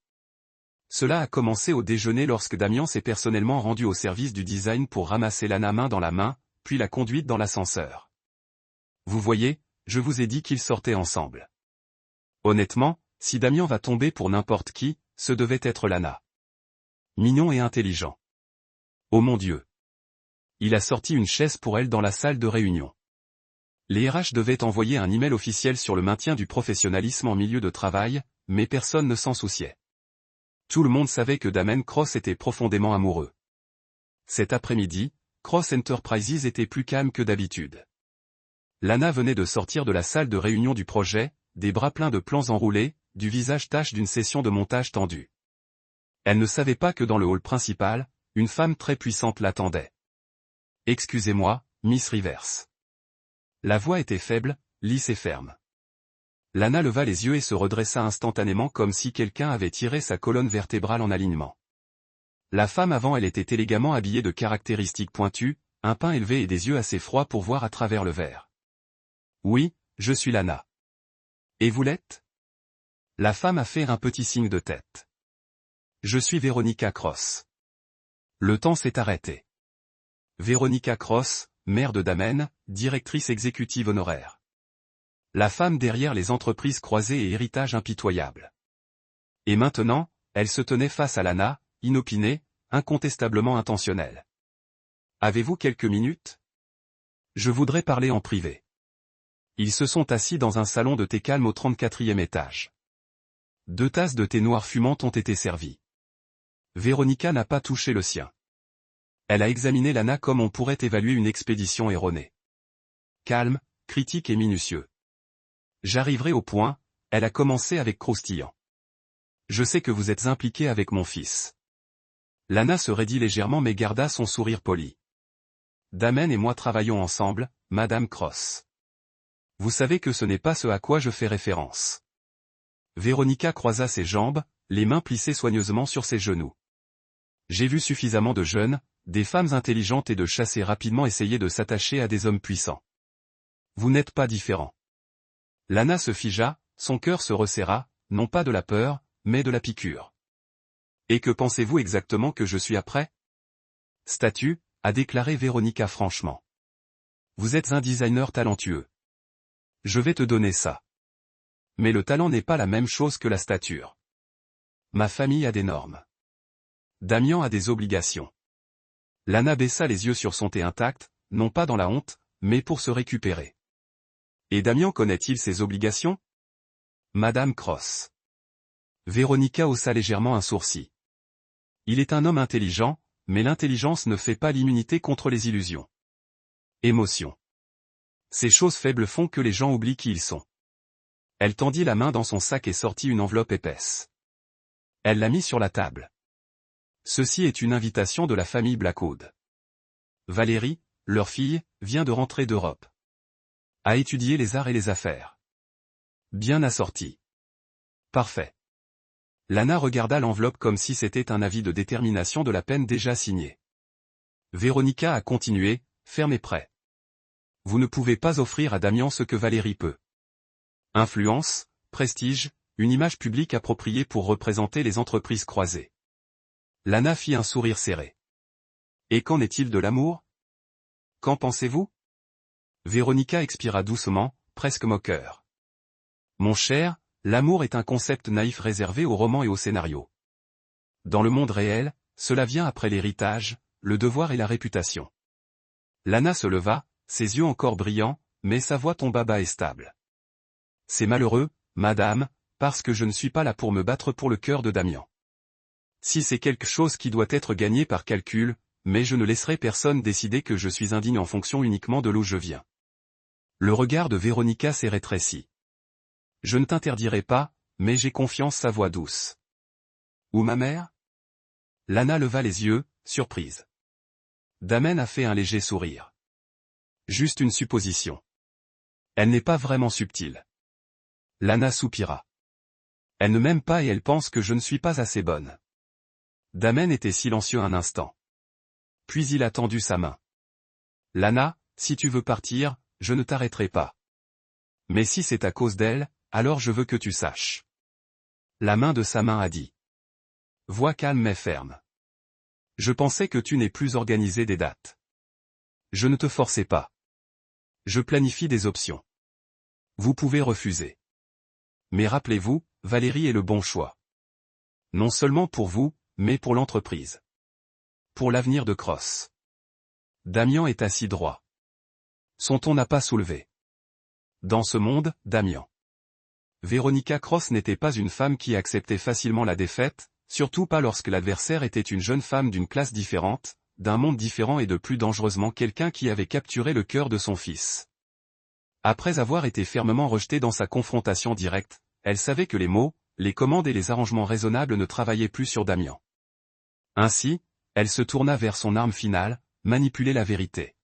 Cela a commencé au déjeuner lorsque Damien s'est personnellement rendu au service du design pour ramasser Lana main dans la main, puis la conduite dans l'ascenseur. Vous voyez, je vous ai dit qu'ils sortaient ensemble. Honnêtement, si Damien va tomber pour n'importe qui, ce devait être Lana. Mignon et intelligent. Oh mon Dieu. Il a sorti une chaise pour elle dans la salle de réunion. Les RH devaient envoyer un email officiel sur le maintien du professionnalisme en milieu de travail, mais personne ne s'en souciait. Tout le monde savait que Damien Cross était profondément amoureux. Cet après-midi, Cross Enterprises était plus calme que d'habitude. Lana venait de sortir de la salle de réunion du projet, des bras pleins de plans enroulés, du visage tache d'une session de montage tendue. Elle ne savait pas que dans le hall principal, une femme très puissante l'attendait. « Excusez-moi, Miss Rivers. » La voix était faible, lisse et ferme. Lana leva les yeux et se redressa instantanément comme si quelqu'un avait tiré sa colonne vertébrale en alignement. La femme avant elle était élégamment habillée de caractéristiques pointues, un teint élevé et des yeux assez froids pour voir à travers le verre. « Oui, je suis Lana. »« Et vous l'êtes ?» La femme a fait un petit signe de tête. « Je suis Veronica Cross. » Le temps s'est arrêté. Veronica Cross, mère de Damien, directrice exécutive honoraire. La femme derrière les entreprises croisées et héritages impitoyables. Et maintenant, elle se tenait face à Lana, inopinée, incontestablement intentionnelle. « Avez-vous quelques minutes? Je voudrais parler en privé. » Ils se sont assis dans un salon de thé calme au 34e étage. 2 tasses de thé noir fumante ont été servies. Veronica n'a pas touché le sien. Elle a examiné Lana comme on pourrait évaluer une expédition erronée. Calme, critique et minutieux. J'arriverai au point, elle a commencé avec croustillant. Je sais que vous êtes impliqué avec mon fils. Lana se raidit légèrement mais garda son sourire poli. Damien et moi travaillons ensemble, Madame Cross. Vous savez que ce n'est pas ce à quoi je fais référence. Veronica croisa ses jambes, les mains plissées soigneusement sur ses genoux. J'ai vu suffisamment de jeunes, des femmes intelligentes et de chassés rapidement essayer de s'attacher à des hommes puissants. Vous n'êtes pas différent. Lana se figea, son cœur se resserra, non pas de la peur, mais de la piqûre. Et que pensez-vous exactement que je suis après? Statue, a déclaré Véronica franchement. Vous êtes un designer talentueux. Je vais te donner ça. Mais le talent n'est pas la même chose que la stature. Ma famille a des normes. Damien a des obligations. Lana baissa les yeux sur son thé intact, non pas dans la honte, mais pour se récupérer. Et Damien connaît-il ses obligations? Madame Cross. Véronica haussa légèrement un sourcil. Il est un homme intelligent, mais l'intelligence ne fait pas l'immunité contre les illusions. Émotion. Ces choses faibles font que les gens oublient qui ils sont. Elle tendit la main dans son sac et sortit une enveloppe épaisse. Elle la mit sur la table. Ceci est une invitation de la famille Blackwood. Valérie, leur fille, vient de rentrer d'Europe. A étudier les arts et les affaires. Bien assorti. Parfait. Lana regarda l'enveloppe comme si c'était un avis de détermination de la peine déjà signée. Véronica a continué, ferme et prêt. Vous ne pouvez pas offrir à Damien ce que Valérie peut. Influence, prestige, une image publique appropriée pour représenter les entreprises croisées. Lana fit un sourire serré. Et qu'en est-il de l'amour? Qu'en pensez-vous? Véronica expira doucement, presque moqueur. Mon cher, l'amour est un concept naïf réservé aux romans et aux scénarios. Dans le monde réel, cela vient après l'héritage, le devoir et la réputation. Lana se leva, ses yeux encore brillants, mais sa voix tomba bas et stable. C'est malheureux, madame, parce que je ne suis pas là pour me battre pour le cœur de Damien. Si c'est quelque chose qui doit être gagné par calcul, mais je ne laisserai personne décider que je suis indigne en fonction uniquement de l'où je viens. Le regard de Véronica s'est rétréci. Je ne t'interdirai pas, mais j'ai confiance sa voix douce. Ou ma mère? Lana leva les yeux, surprise. Damen a fait un léger sourire. Juste une supposition. Elle n'est pas vraiment subtile. Lana soupira. Elle ne m'aime pas et elle pense que je ne suis pas assez bonne. Damen était silencieux un instant. Puis il a tendu sa main. Lana, si tu veux partir, je ne t'arrêterai pas. Mais si c'est à cause d'elle, alors je veux que tu saches. La main de sa main a dit. Voix calme mais ferme. Je pensais que tu n'es plus organisé des dates. Je ne te forçais pas. Je planifie des options. Vous pouvez refuser. Mais rappelez-vous, Valérie est le bon choix. Non seulement pour vous, mais pour l'entreprise. Pour l'avenir de Cross. Damien est assis droit. Son ton n'a pas soulevé. Dans ce monde, Damien. Véronica Cross n'était pas une femme qui acceptait facilement la défaite, surtout pas lorsque l'adversaire était une jeune femme d'une classe différente, d'un monde différent et de plus dangereusement quelqu'un qui avait capturé le cœur de son fils. Après avoir été fermement rejetée dans sa confrontation directe, elle savait que les mots, les commandes et les arrangements raisonnables ne travaillaient plus sur Damien. Ainsi, elle se tourna vers son arme finale, manipuler la vérité.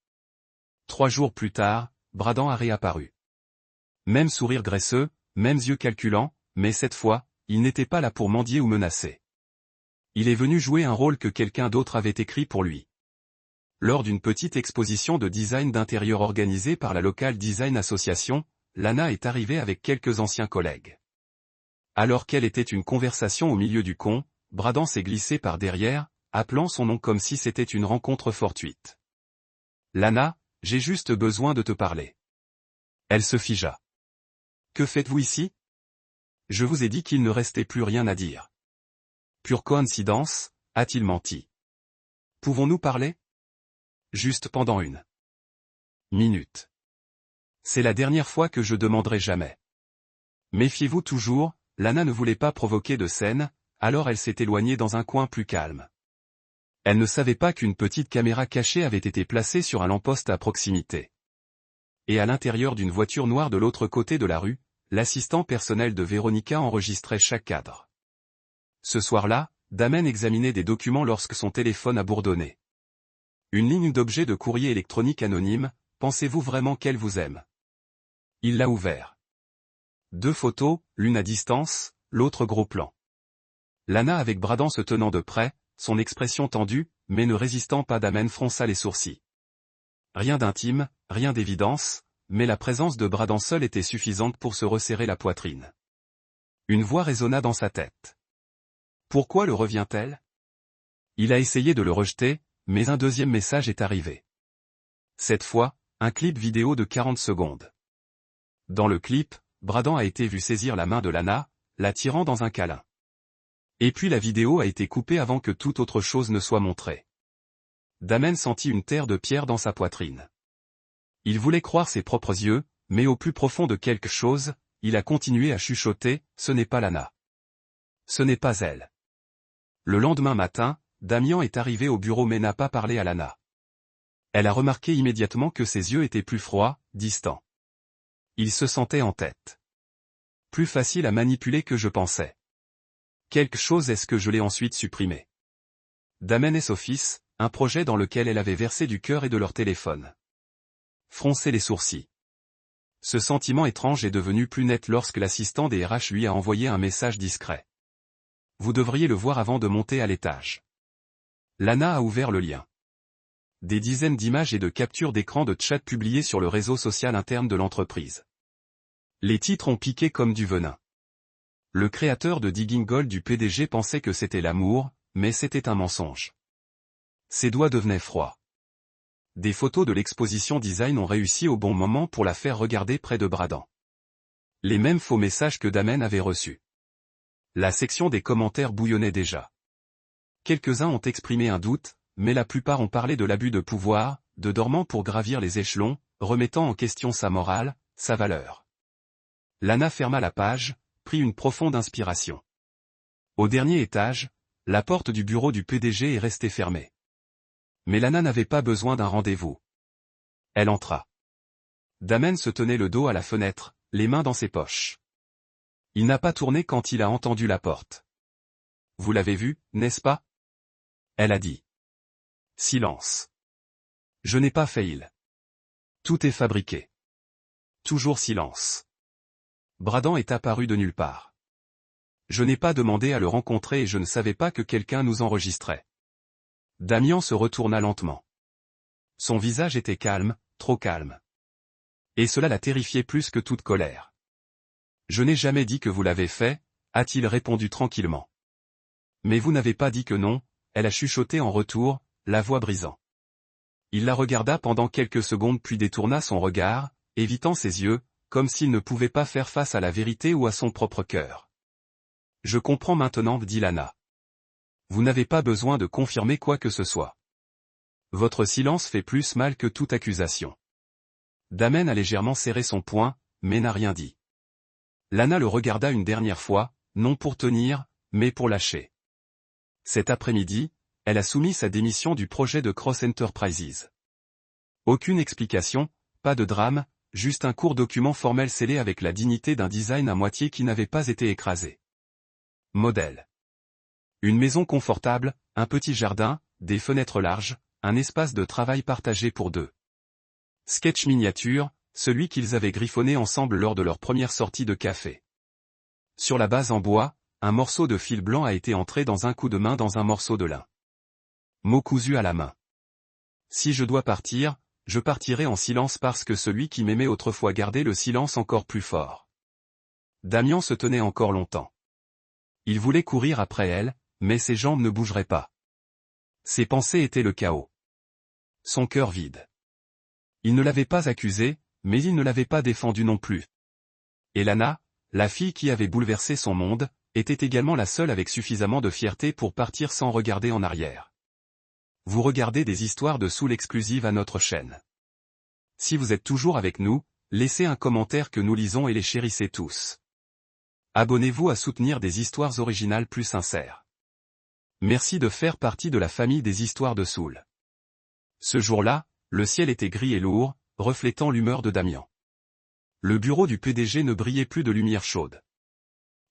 3 jours plus tard, Bradan a réapparu. Même sourire graisseux, mêmes yeux calculants, mais cette fois, il n'était pas là pour mendier ou menacer. Il est venu jouer un rôle que quelqu'un d'autre avait écrit pour lui. Lors d'une petite exposition de design d'intérieur organisée par la Local Design Association, Lana est arrivée avec quelques anciens collègues. Alors qu'elle était une conversation au milieu du con, Bradan s'est glissé par derrière, appelant son nom comme si c'était une rencontre fortuite. Lana, j'ai juste besoin de te parler. Elle se figea. Que faites-vous ici? Je vous ai dit qu'il ne restait plus rien à dire. Pure coïncidence, a-t-il menti? Pouvons-nous parler? Juste pendant 1 minute. C'est la dernière fois que je demanderai jamais. Méfiez-vous toujours, Lana ne voulait pas provoquer de scène, alors elle s'est éloignée dans un coin plus calme. Elle ne savait pas qu'une petite caméra cachée avait été placée sur un lampe-poste à proximité. Et à l'intérieur d'une voiture noire de l'autre côté de la rue, l'assistant personnel de Véronica enregistrait chaque cadre. Ce soir-là, Damen examinait des documents lorsque son téléphone a bourdonné. Une ligne d'objet de courrier électronique anonyme, pensez-vous vraiment qu'elle vous aime? Il l'a ouvert. 2 photos, l'une à distance, l'autre gros plan. Lana avec Bradan se tenant de près, son expression tendue, mais ne résistant pas. Damen fronça les sourcils. Rien d'intime, rien d'évidence, mais la présence de Bradan seul était suffisante pour se resserrer la poitrine. Une voix résonna dans sa tête. Pourquoi le revient-elle? Il a essayé de le rejeter, mais un deuxième message est arrivé. Cette fois, un clip vidéo de 40 secondes. Dans le clip, Bradan a été vu saisir la main de Lana, la tirant dans un câlin. Et puis la vidéo a été coupée avant que toute autre chose ne soit montrée. Damen sentit une terre de pierre dans sa poitrine. Il voulait croire ses propres yeux, mais au plus profond de quelque chose, il a continué à chuchoter, « Ce n'est pas Lana. Ce n'est pas elle. » Le lendemain matin, Damian est arrivé au bureau mais n'a pas parlé à Lana. Elle a remarqué immédiatement que ses yeux étaient plus froids, distants. Il se sentait en tête. Plus facile à manipuler que je pensais. Quelque chose est-ce que je l'ai ensuite supprimé. Damen et Sophis, un projet dans lequel elle avait versé du cœur et de leur téléphone. Froncer les sourcils. Ce sentiment étrange est devenu plus net lorsque l'assistant des RH lui a envoyé un message discret. Vous devriez le voir avant de monter à l'étage. Lana a ouvert le lien. Des dizaines d'images et de captures d'écran de chat publiées sur le réseau social interne de l'entreprise. Les titres ont piqué comme du venin. Le créateur de Digging Gold du PDG pensait que c'était l'amour, mais c'était un mensonge. Ses doigts devenaient froids. Des photos de l'exposition design ont réussi au bon moment pour la faire regarder près de Bradan. Les mêmes faux messages que Damen avait reçus. La section des commentaires bouillonnait déjà. Quelques-uns ont exprimé un doute, mais la plupart ont parlé de l'abus de pouvoir, de dormant pour gravir les échelons, remettant en question sa morale, sa valeur. Lana ferma la page, prit une profonde inspiration. Au dernier étage, la porte du bureau du PDG est restée fermée. Mais Lana n'avait pas besoin d'un rendez-vous. Elle entra. Damen se tenait le dos à la fenêtre, les mains dans ses poches. Il n'a pas tourné quand il a entendu la porte. Vous l'avez vu, n'est-ce pas? Elle a dit. Silence. Je n'ai pas fail. Tout est fabriqué. Toujours silence. Bradan est apparu de nulle part. Je n'ai pas demandé à le rencontrer et je ne savais pas que quelqu'un nous enregistrait. Damian se retourna lentement. Son visage était calme, trop calme. Et cela la terrifiait plus que toute colère. Je n'ai jamais dit que vous l'avez fait, a-t-il répondu tranquillement. Mais vous n'avez pas dit que non, elle a chuchoté en retour, la voix brisant. Il la regarda pendant quelques secondes puis détourna son regard, évitant ses yeux, comme s'il ne pouvait pas faire face à la vérité ou à son propre cœur. Je comprends maintenant, dit Lana. Vous n'avez pas besoin de confirmer quoi que ce soit. Votre silence fait plus mal que toute accusation. Damen a légèrement serré son poing, mais n'a rien dit. Lana le regarda une dernière fois, non pour tenir, mais pour lâcher. Cet après-midi, elle a soumis sa démission du projet de Cross Enterprises. Aucune explication, pas de drame, juste un court document formel scellé avec la dignité d'un design à moitié qui n'avait pas été écrasé. Modèle. Une maison confortable, un petit jardin, des fenêtres larges, un espace de travail partagé pour deux. Sketch miniature, celui qu'ils avaient griffonné ensemble lors de leur première sortie de café. Sur la base en bois, un morceau de fil blanc a été entré dans un coup de main dans un morceau de lin. Mot cousu à la main. Si je dois partir, je partirai en silence parce que celui qui m'aimait autrefois gardait le silence encore plus fort. Damian se tenait encore longtemps. Il voulait courir après elle, mais ses jambes ne bougeraient pas. Ses pensées étaient le chaos. Son cœur vide. Il ne l'avait pas accusé, mais il ne l'avait pas défendu non plus. Et Lana, la fille qui avait bouleversé son monde, était également la seule avec suffisamment de fierté pour partir sans regarder en arrière. Vous regardez des histoires de Soul exclusives à notre chaîne. Si vous êtes toujours avec nous, laissez un commentaire que nous lisons et les chérissez tous. Abonnez-vous à soutenir des histoires originales plus sincères. Merci de faire partie de la famille des histoires de Soul. Ce jour-là, le ciel était gris et lourd, reflétant l'humeur de Damian. Le bureau du PDG ne brillait plus de lumière chaude.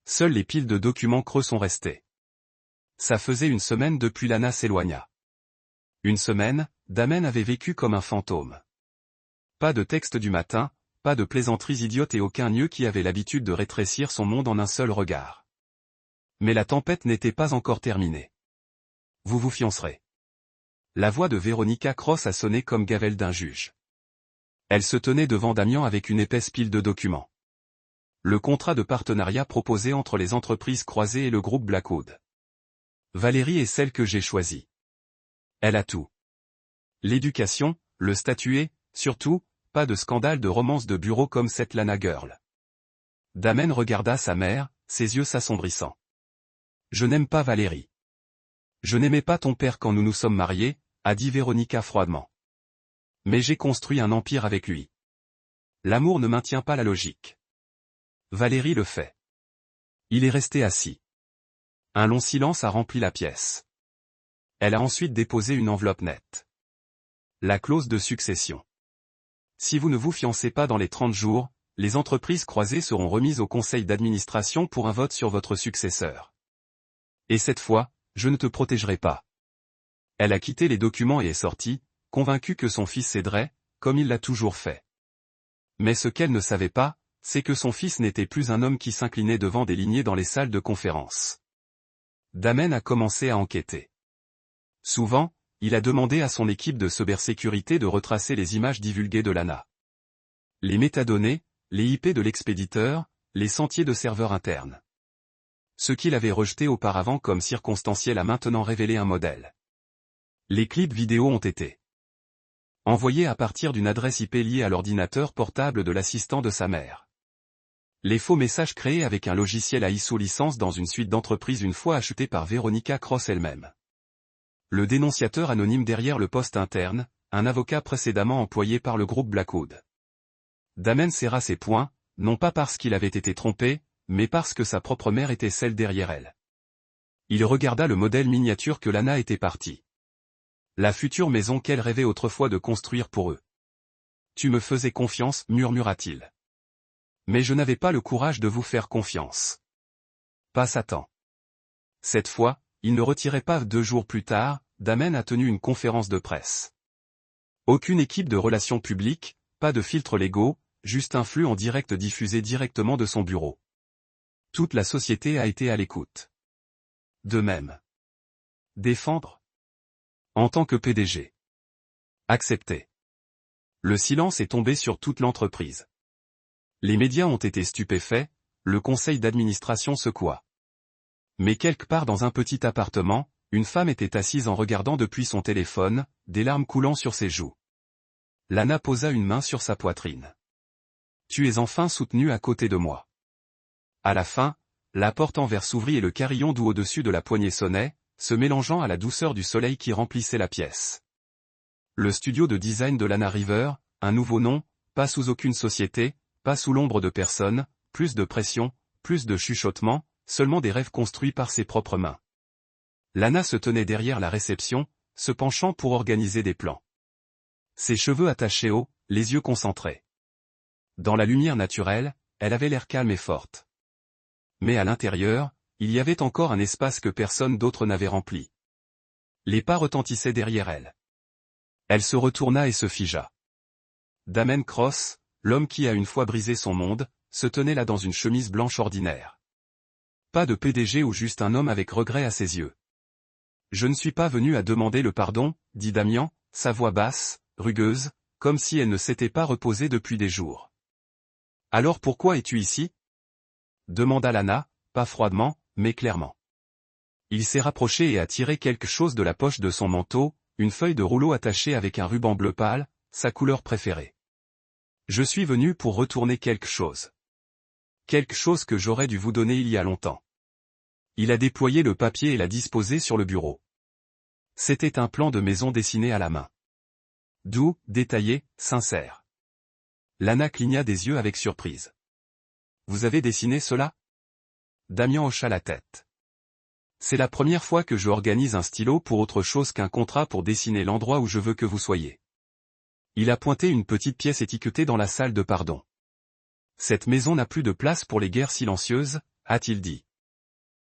Seules les piles de documents creux sont restées. Ça faisait une semaine depuis Lana s'éloigna. Une semaine, Damen avait vécu comme un fantôme. Pas de texte du matin, pas de plaisanteries idiotes et aucun nœud qui avait l'habitude de rétrécir son monde en un seul regard. Mais la tempête n'était pas encore terminée. Vous vous fiancerez. La voix de Véronica Cross a sonné comme gavelle d'un juge. Elle se tenait devant Damian avec une épaisse pile de documents. Le contrat de partenariat proposé entre les entreprises croisées et le groupe Blackwood. Valérie est celle que j'ai choisie. Elle a tout. L'éducation, le statuer, surtout, pas de scandale de romance de bureau comme cette Lana Girl. Damen regarda sa mère, ses yeux s'assombrissant. Je n'aime pas Valérie. Je n'aimais pas ton père quand nous nous sommes mariés, a dit Véronica froidement. Mais j'ai construit un empire avec lui. L'amour ne maintient pas la logique. Valérie le fait. Il est resté assis. Un long silence a rempli la pièce. Elle a ensuite déposé une enveloppe nette. La clause de succession. Si vous ne vous fiancez pas dans les 30 jours, les entreprises croisées seront remises au conseil d'administration pour un vote sur votre successeur. Et cette fois, je ne te protégerai pas. Elle a quitté les documents et est sortie, convaincue que son fils céderait, comme il l'a toujours fait. Mais ce qu'elle ne savait pas, c'est que son fils n'était plus un homme qui s'inclinait devant des lignées dans les salles de conférence. Damen a commencé à enquêter. Souvent, il a demandé à son équipe de cybersécurité de retracer les images divulguées de Lana. Les métadonnées, les IP de l'expéditeur, les sentiers de serveurs internes. Ce qu'il avait rejeté auparavant comme circonstanciel a maintenant révélé un modèle. Les clips vidéo ont été envoyés à partir d'une adresse IP liée à l'ordinateur portable de l'assistant de sa mère. Les faux messages créés avec un logiciel à sous licence dans une suite d'entreprises une fois acheté par Véronica Cross elle-même. Le dénonciateur anonyme derrière le poste interne, un avocat précédemment employé par le groupe Blackwood. Damen serra ses poings, non pas parce qu'il avait été trompé, mais parce que sa propre mère était celle derrière elle. Il regarda le modèle miniature que Lana était partie. La future maison qu'elle rêvait autrefois de construire pour eux. Tu me faisais confiance, murmura-t-il. Mais je n'avais pas le courage de vous faire confiance. Pas Satan. Cette fois, il ne retirait pas 2 jours plus tard, Damen a tenu une conférence de presse. Aucune équipe de relations publiques, pas de filtres légaux, juste un flux en direct diffusé directement de son bureau. Toute la société a été à l'écoute. De même. Défendre. En tant que PDG. Accepter. Le silence est tombé sur toute l'entreprise. Les médias ont été stupéfaits, le conseil d'administration secoua. Mais quelque part dans un petit appartement, une femme était assise en regardant depuis son téléphone, des larmes coulant sur ses joues. Lana posa une main sur sa poitrine. Tu es enfin soutenu à côté de moi. À la fin, la porte en verre s'ouvrit et le carillon doux au-dessus de la poignée sonnait, se mélangeant à la douceur du soleil qui remplissait la pièce. Le studio de design de Lana River, un nouveau nom, pas sous aucune société, pas sous l'ombre de personne, plus de pression, plus de chuchotements, seulement des rêves construits par ses propres mains. Lana se tenait derrière la réception, se penchant pour organiser des plans. Ses cheveux attachés haut, les yeux concentrés. Dans la lumière naturelle, elle avait l'air calme et forte. Mais à l'intérieur, il y avait encore un espace que personne d'autre n'avait rempli. Les pas retentissaient derrière elle. Elle se retourna et se figea. Damen Cross, l'homme qui a une fois brisé son monde, se tenait là dans une chemise blanche ordinaire. Pas de PDG ou juste un homme avec regret à ses yeux. Je ne suis pas venu à demander le pardon, dit Damian, sa voix basse, rugueuse, comme si elle ne s'était pas reposée depuis des jours. Alors pourquoi es-tu ici? Demanda Lana, pas froidement, mais clairement. Il s'est rapproché et a tiré quelque chose de la poche de son manteau, une feuille de rouleau attachée avec un ruban bleu pâle, sa couleur préférée. Je suis venu pour retourner quelque chose. Quelque chose que j'aurais dû vous donner il y a longtemps. Il a déployé le papier et l'a disposé sur le bureau. C'était un plan de maison dessiné à la main. Doux, détaillé, sincère. Lana cligna des yeux avec surprise. Vous avez dessiné cela? Damian hocha la tête. C'est la première fois que je organise un stylo pour autre chose qu'un contrat pour dessiner l'endroit où je veux que vous soyez. Il a pointé une petite pièce étiquetée dans la salle de pardon. Cette maison n'a plus de place pour les guerres silencieuses, a-t-il dit.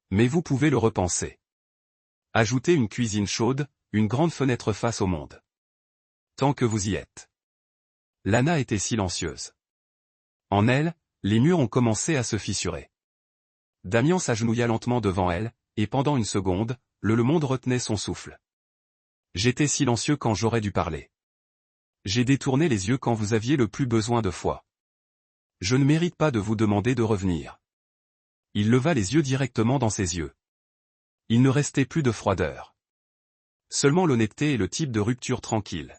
Mais vous pouvez le repenser. Ajoutez une cuisine chaude, une grande fenêtre face au monde. Tant que vous y êtes. Lana était silencieuse. En elle, les murs ont commencé à se fissurer. Damian s'agenouilla lentement devant elle, et pendant une seconde, le monde retenait son souffle. J'étais silencieux quand j'aurais dû parler. J'ai détourné les yeux quand vous aviez le plus besoin de foi. Je ne mérite pas de vous demander de revenir. Il leva les yeux directement dans ses yeux. Il ne restait plus de froideur. Seulement l'honnêteté et le type de rupture tranquille.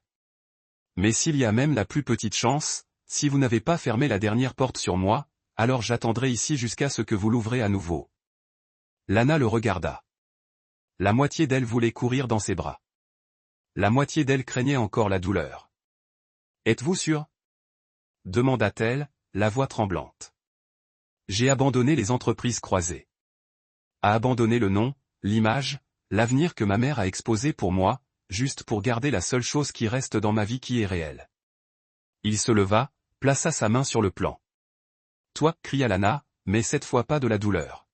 Mais s'il y a même la plus petite chance, si vous n'avez pas fermé la dernière porte sur moi, alors j'attendrai ici jusqu'à ce que vous l'ouvrez à nouveau. Lana le regarda. La moitié d'elle voulait courir dans ses bras. La moitié d'elle craignait encore la douleur. Êtes-vous sûr? Demanda-t-elle, la voix tremblante. J'ai abandonné les entreprises croisées. A abandonné le nom, l'image, l'avenir que ma mère a exposé pour moi, juste pour garder la seule chose qui reste dans ma vie qui est réelle. Il se leva, plaça sa main sur le plan. Toi, cria Lana, mais cette fois pas de la douleur.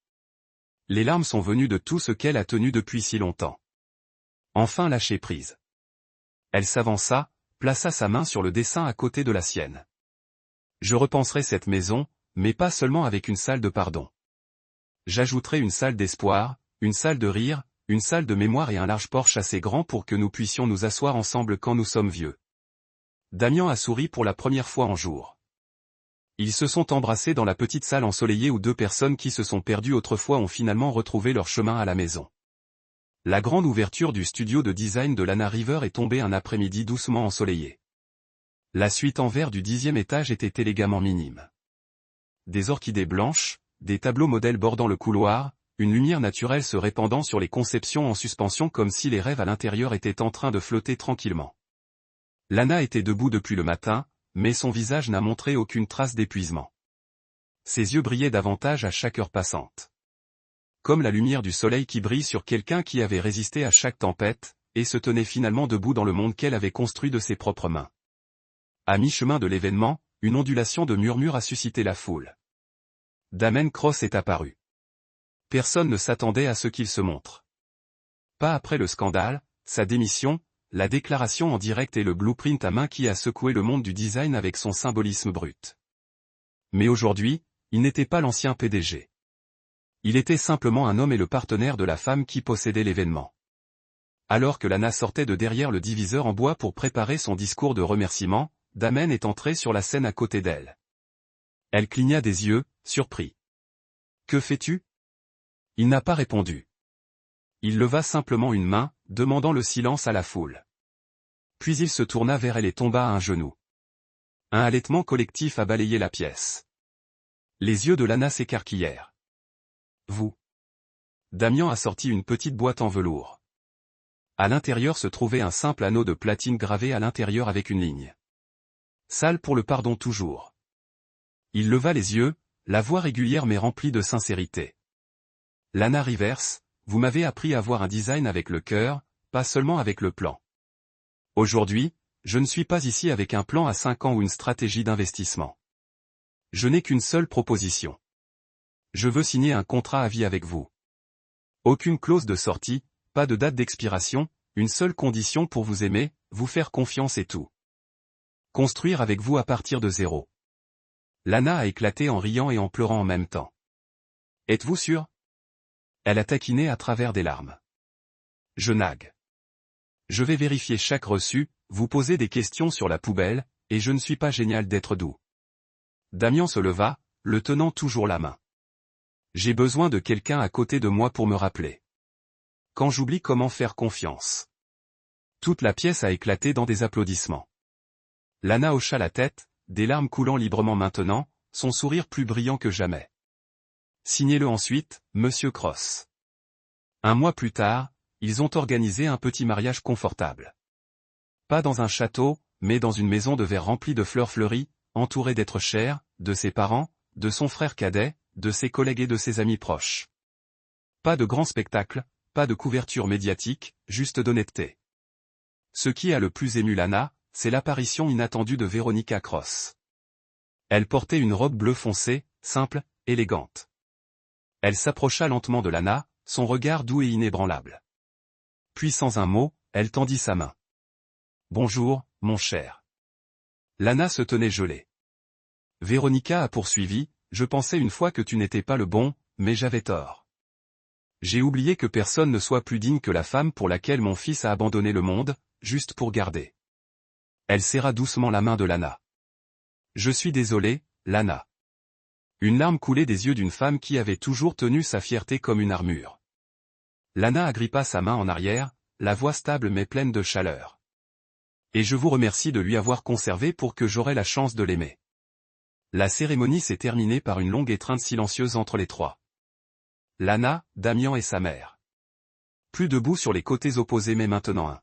Les larmes sont venues de tout ce qu'elle a tenu depuis si longtemps. Enfin lâcher prise. Elle s'avança, plaça sa main sur le dessin à côté de la sienne. Je repenserai cette maison, mais pas seulement avec une salle de pardon. J'ajouterai une salle d'espoir, une salle de rire, une salle de mémoire et un large porche assez grand pour que nous puissions nous asseoir ensemble quand nous sommes vieux. Damian a souri pour la première fois en jour. Ils se sont embrassés dans la petite salle ensoleillée où deux personnes qui se sont perdues autrefois ont finalement retrouvé leur chemin à la maison. La grande ouverture du studio de design de Lana River est tombée un après-midi doucement ensoleillé. La suite en verre du 10e étage était élégamment minime. Des orchidées blanches, des tableaux modèles bordant le couloir, une lumière naturelle se répandant sur les conceptions en suspension comme si les rêves à l'intérieur étaient en train de flotter tranquillement. Lana était debout depuis le matin, mais son visage n'a montré aucune trace d'épuisement. Ses yeux brillaient davantage à chaque heure passante. Comme la lumière du soleil qui brille sur quelqu'un qui avait résisté à chaque tempête, et se tenait finalement debout dans le monde qu'elle avait construit de ses propres mains. À mi-chemin de l'événement, une ondulation de murmures a suscité la foule. Damon Cross est apparu. Personne ne s'attendait à ce qu'il se montre. Pas après le scandale, sa démission, la déclaration en direct et le blueprint à main qui a secoué le monde du design avec son symbolisme brut. Mais aujourd'hui, il n'était pas l'ancien PDG. Il était simplement un homme et le partenaire de la femme qui possédait l'événement. Alors que Lana sortait de derrière le diviseur en bois pour préparer son discours de remerciement, Damon est entré sur la scène à côté d'elle. Elle cligna des yeux, surpris. « Que fais-tu » Il n'a pas répondu. Il leva simplement une main, demandant le silence à la foule. Puis il se tourna vers elle et tomba à un genou. Un halètement collectif a balayé la pièce. Les yeux de Lana s'écarquillèrent. « Vous » Damian a sorti une petite boîte en velours. À l'intérieur se trouvait un simple anneau de platine gravé à l'intérieur avec une ligne. Salle pour le pardon toujours. Il leva les yeux, la voix régulière mais remplie de sincérité. Lana Rivers, vous m'avez appris à voir un design avec le cœur, pas seulement avec le plan. Aujourd'hui, je ne suis pas ici avec un plan à 5 ans ou une stratégie d'investissement. Je n'ai qu'une seule proposition. Je veux signer un contrat à vie avec vous. Aucune clause de sortie, pas de date d'expiration, une seule condition pour vous aimer, vous faire confiance et tout. Construire avec vous à partir de zéro. Lana a éclaté en riant et en pleurant en même temps. Êtes-vous sûr? Elle a taquiné à travers des larmes. Je nague. Je vais vérifier chaque reçu, vous poser des questions sur la poubelle, et je ne suis pas génial d'être doux. Damian se leva, le tenant toujours la main. J'ai besoin de quelqu'un à côté de moi pour me rappeler. Quand j'oublie comment faire confiance. Toute la pièce a éclaté dans des applaudissements. Lana hocha la tête, des larmes coulant librement maintenant, son sourire plus brillant que jamais. Signez-le ensuite, Monsieur Cross. Un mois plus tard, ils ont organisé un petit mariage confortable. Pas dans un château, mais dans une maison de verre remplie de fleurs fleuries, entourée d'êtres chers, de ses parents, de son frère cadet, de ses collègues et de ses amis proches. Pas de grand spectacle, pas de couverture médiatique, juste d'honnêteté. Ce qui a le plus ému Lana, c'est l'apparition inattendue de Veronica Cross. Elle portait une robe bleu foncé, simple, élégante. Elle s'approcha lentement de Lana, son regard doux et inébranlable. Puis sans un mot, elle tendit sa main. « Bonjour, mon cher. » Lana se tenait gelée. Veronica a poursuivi, « Je pensais une fois que tu n'étais pas le bon, mais j'avais tort. J'ai oublié que personne ne soit plus digne que la femme pour laquelle mon fils a abandonné le monde, juste pour garder. » Elle serra doucement la main de Lana. « Je suis désolé, Lana. » Une larme coulait des yeux d'une femme qui avait toujours tenu sa fierté comme une armure. Lana agrippa sa main en arrière, la voix stable mais pleine de chaleur. Et je vous remercie de lui avoir conservé pour que j'aurai la chance de l'aimer. La cérémonie s'est terminée par une longue étreinte silencieuse entre les trois. Lana, Damian et sa mère. Plus debout sur les côtés opposés mais maintenant un.